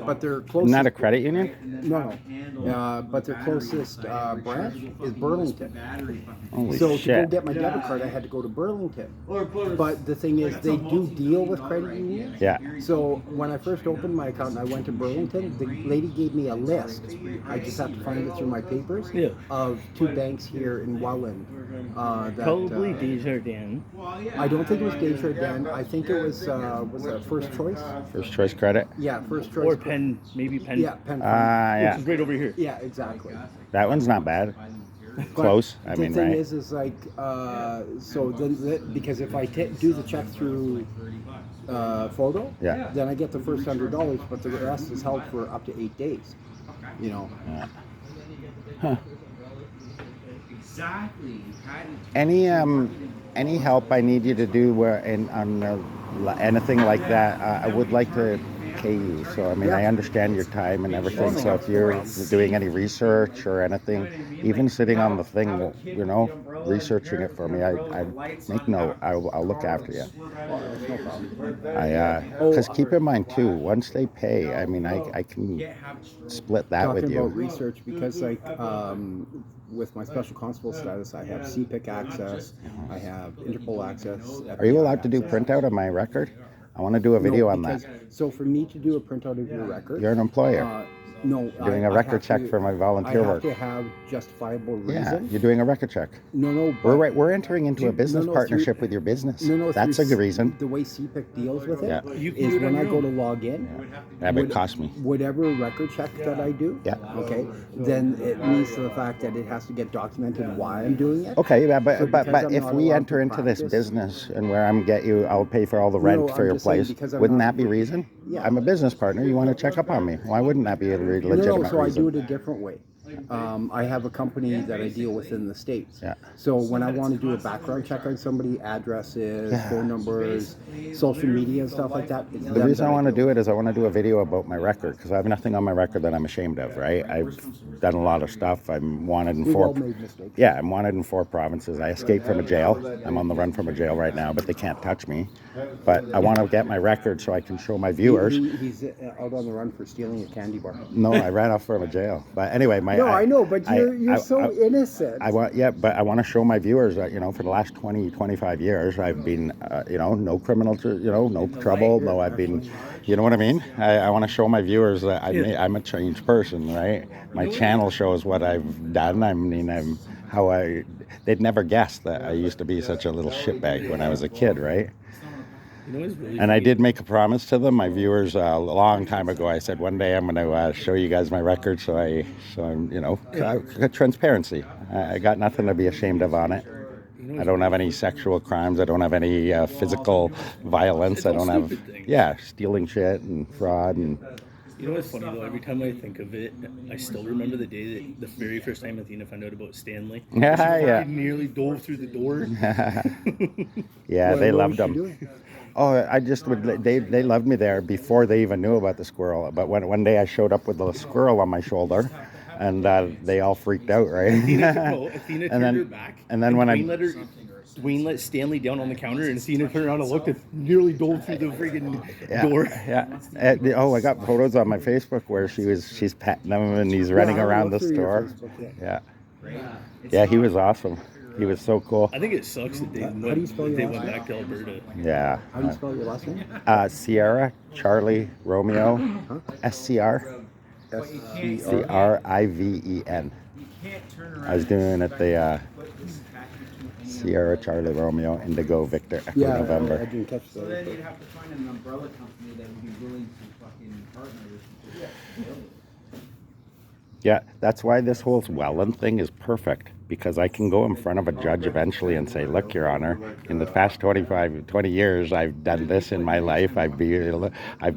but their closest Not a credit union? no, but their closest branch is Burlington. Holy So to go shit. get my debit card, I had to go to Burlington. Or put a But the thing is, they do deal with credit unions. Yeah. So when I first opened my account and I went to Burlington, the lady gave me a list. I just have to find it through my papers Yeah. of 2 banks here in Welland. That, Probably Desjardins. I don't think it was Desjardins. I think it was it First Choice? First choice credit. Yeah, First Choice. Or Penn, maybe Penn. Yeah, Penn. Yeah. Which is right over here. Yeah, exactly. That one's not bad. But Close. I the mean, thing right. is like, so then because if I do the check through photo, Yeah. then I get the first $100, but the rest is held for up to 8 days. You know. Yeah. Huh. Exactly. Any help I need you to do anything like that, I would like to pay you. So I mean, I understand your time and everything. So if you're doing any research or anything, even sitting on the thing, you know, researching it for me, I make note. I'll look after you. Because keep in mind too, once they pay, I mean, I can split that with Talking about you. research, because like with my special constable status, I have CPIC access, I have Interpol access. Are you allowed to do printout of my record? I want to do a video on that. So for me to do a printout of your record, You're an employer. no, Doing a record check for my volunteer work. I have to have justifiable Yeah, reason. you're doing a record check. No, but We're entering into a business no, partnership through- with your business. No, That's through a good reason. The way CPIC deals with it Yeah. is when I go to log in, That would cost me. whatever record check that I do, Yeah. okay, then it means to the fact that it has to get documented why I'm doing it. Okay, yeah, So but because I'm if not we allowed enter to into this practice- business and where I'll pay for all the rent No, for I'm your just saying place. because I'm Wouldn't not- that be reason? Yeah. I'm a business partner. You want to check up on me? Why wouldn't that be a legitimate No, so I reason? do it a different way. I have a company that I deal with in the States. Yeah. So when I want to do a background check on somebody, addresses, phone numbers, social media and stuff like that, it's The reason I want to do it is I want to do a video about my record because I have nothing on my record that I'm ashamed of, right? I've done a lot of stuff. I'm wanted in We've all 4. made mistakes. Yeah, I'm wanted in 4 provinces. I escaped from a jail. I'm on the run from a jail right now, but they can't touch me. But I want to get my record so I can show my viewers. He's out on the run for stealing a candy bar. No, I ran off from a jail. But anyway, I know, but you're so innocent. I want, yeah, but I want to show my viewers that, you know, for the last 20, 25 years, I've been, you know, no criminal, no trouble. No, I've been, you know what I mean? I want to show my viewers that I'm a changed person, right? My channel shows what I've done. I mean, they'd never guessed that I used to be such a little shitbag when I was a kid, right? And I did make a promise to them, my viewers, a long time ago. I said one day I'm going to show you guys my record, so I'm, you know, transparency. I got nothing to be ashamed of on it. I don't have any sexual crimes. I don't have any physical violence. I don't have, stealing shit and fraud and. You know what's funny though? Every time I think of it, I still remember the day the very first time Athena found out about Stanley. Yeah. Nearly dove through the door. Yeah, they What loved was she them. doing? Oh, I just would. They loved me there before they even knew about the squirrel. But one day I showed up with a squirrel on my shoulder, and they all freaked out, right? Athena turned her back. And then when Dwayne let Stanley down on the counter, and Athena turned around and looked and nearly dove through the friggin' door. Yeah. Oh, I got photos on my Facebook where she's petting him and he's running around the store. Yeah, he was awesome. He was so cool. I think it sucks that they went back to Alberta. Yeah. How do you spell your last name? Sierra, Charlie, Romeo, SCR, SCRIVEN. I was doing it the Sierra, Charlie, Romeo, Indigo, Victor, Echo, November. I didn't catch So that. then you'd have to find an umbrella company that would be willing to fucking partner with you. Yeah, that's why this whole Welland thing is perfect, because I can go in front of a judge eventually and say, look, Your Honor, in the past 20 years, I've done this in my life. I've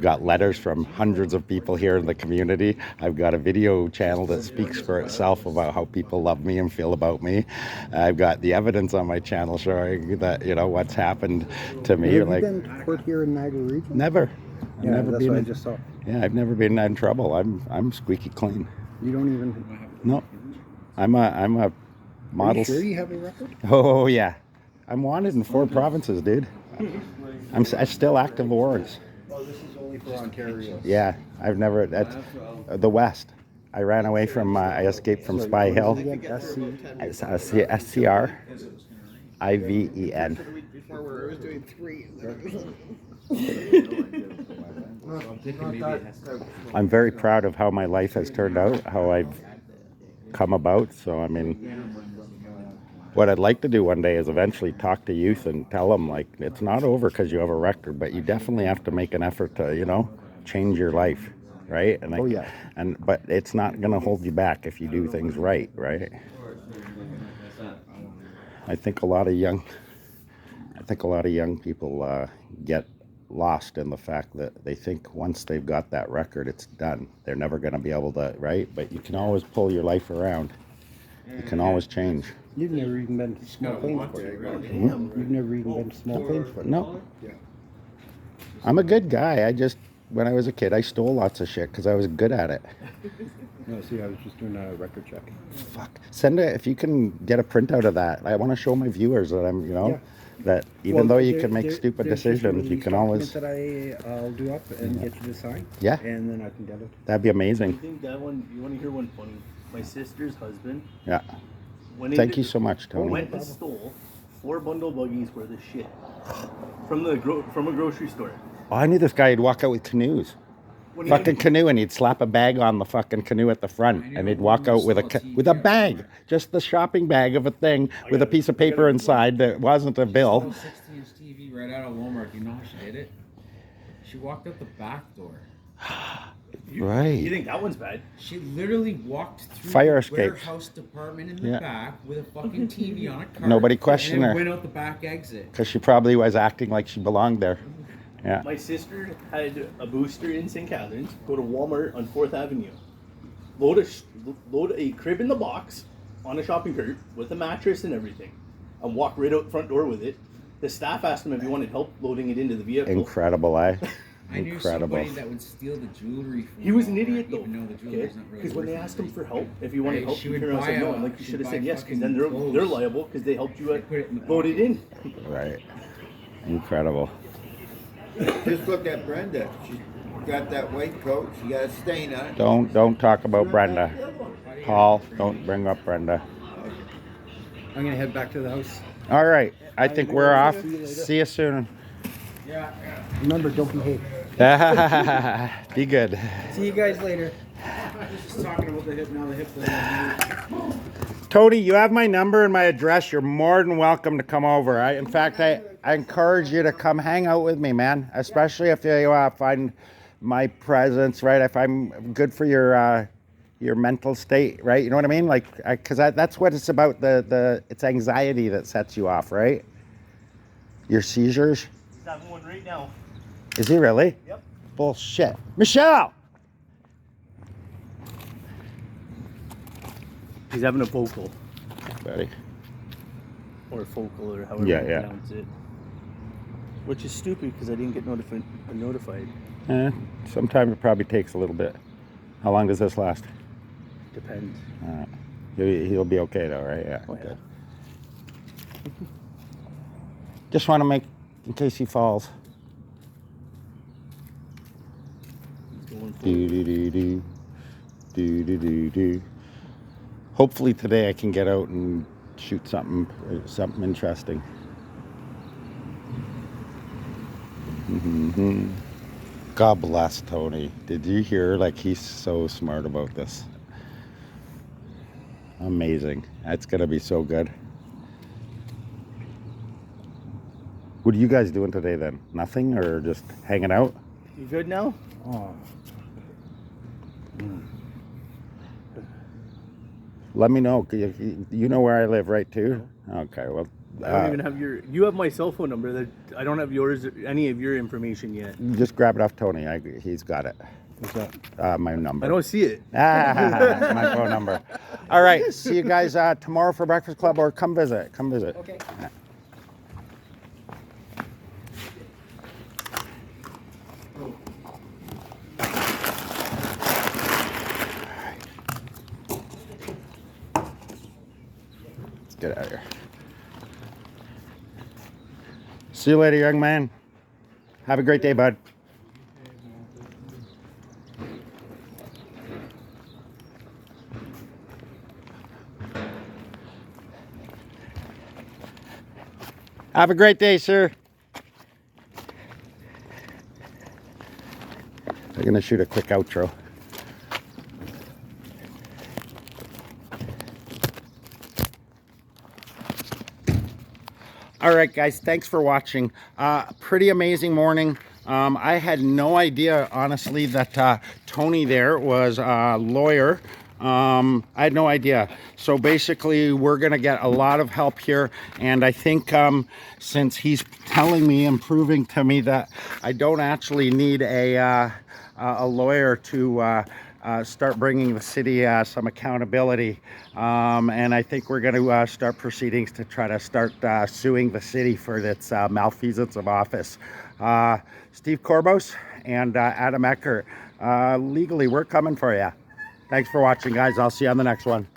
got letters from hundreds of people here in the community. I've got a video channel that speaks for itself about how people love me and feel about me. I've got the evidence on my channel showing that, you know, what's happened to me. Have you been to court here in Niagara region? Never. That's what I just saw. Yeah, I've never been in trouble. I'm squeaky clean. You don't even. No, I'm a model. Are you sure you have a record? Oh yeah, I'm wanted in 4 provinces, dude. I still active warrants. Oh, this is only for Ontario. Yeah, I've never. That's the West. I ran away from. I escaped from Spy Hill. SCR IVEN. Before we were doing 3. I'm very proud of how my life has turned out, how I've come about. So, I mean, what I'd like to do one day is eventually talk to youth and tell them, like, it's not over because you have a record, but you definitely have to make an effort to, you know, change your life, right? And but it's not going to hold you back if you do things right? I think a lot of young people get lost in the fact that they think once they've got that record, it's done. They're never going to be able to, right? But you can always pull your life around. You can always change. You've never even been to small claims court. You've never even been to small claims court. No. I'm a good guy. When I was a kid, I stole lots of shit because I was good at it. No, see, I was just doing a record check. Fuck. If you can get a printout of that. I want to show my viewers that I'm, you know, that even though you can make stupid decisions, you can always. That I'll do up and get you to sign. Yeah. And then I can get it. That'd be amazing. I think that one. You want to hear one funny? My sister's husband. Yeah. Thank you so much, Tony. Went and stole 4 bundle buggies worth of shit from a grocery store. Oh, I knew this guy. He'd walk out with canoes. Fucking canoe, and he'd slap a bag on the fucking canoe at the front, and he'd walk out with a bag, just the shopping bag of a thing with a piece of paper inside that wasn't a bill. 16-inch TV right out of Walmart. You know how she did it? She walked out the back door. Right. You think that one's bad? She literally walked through Fire the escape. warehouse department in the back with a fucking TV on a cart. Nobody questioned and her. went out the back exit. Because she probably was acting like she belonged there. Yeah. My sister had a booster in St. Catharines go to Walmart on 4th Avenue. load a crib in the box on a shopping cart with a mattress and everything, and walk right out the front door with it. The staff asked him if he wanted help loading it into the vehicle. Incredible, eh? I knew Incredible. somebody that would steal the jewelry from He was an Walmart, idiot though. even though the jewelry's not really Because when they worth asked him anything. for help, if he wanted Hey, help, she he would turned around and said buy no. a- I'm like, you she'd should have buy said yes, because fucking then clothes. they're liable because they helped you They put it in the load it in. Right. Incredible. Just look at Brenda. She's got that white coat. She got a stain on it. Don't talk about Brenda. Paul, don't bring up Brenda. I'm gonna head back to the house. All right. I think we're off. See you soon. Remember, don't behave. Be good. See you guys later. Just talking about the hip now. The hip doesn't Tony, you have my number and my address. You're more than welcome to come over. In fact, I encourage you to come hang out with me, man. Especially if you find my presence, right? If I'm good for your mental state, right? You know what I mean? Like, because that's what it's about. It's anxiety that sets you off, right? Your seizures. He's having one right now. Is he really? Yep. Bullshit. Michelle! He's having a vocal. Buddy. Or focal, or however Yeah, you yeah. pronounce it. Which is stupid because I didn't get notified. Sometimes it probably takes a little bit. How long does this last? Depends. He'll be okay though, right? Yeah. Oh, yeah. Good. Just want to make, in case he falls. Going for Do do do do do do do do. Hopefully today I can get out and shoot something interesting. God bless Tony. Did you hear? Like, he's so smart about this. Amazing. That's gonna be so good. What are you guys doing today then? Nothing, or just hanging out? You good now? Oh, Let me know. You know where I live, right? Too. Okay. Well, I don't even have your. You have my cell phone number. That I don't have yours, any of your information yet. just grab it off Tony. He's got it. What's that? My number. I don't see it. My phone number. All right. See you guys tomorrow for Breakfast Club, or come visit. Come visit. okay. Let's get out of here. See you later, young man. Have a great day, bud. Have a great day, sir. I'm gonna shoot a quick outro. All right, guys, thanks for watching. Pretty amazing morning. I had no idea, honestly, that Tony there was a lawyer. I had no idea. So basically, we're going to get a lot of help here. And I think since he's telling me and proving to me that I don't actually need a lawyer to start bringing the city some accountability, and I think we're going to start proceedings to try to start suing the city for its malfeasance of office. Steve Corbos and Adam Eckert, legally, we're coming for you. Thanks for watching, guys. I'll see you on the next one.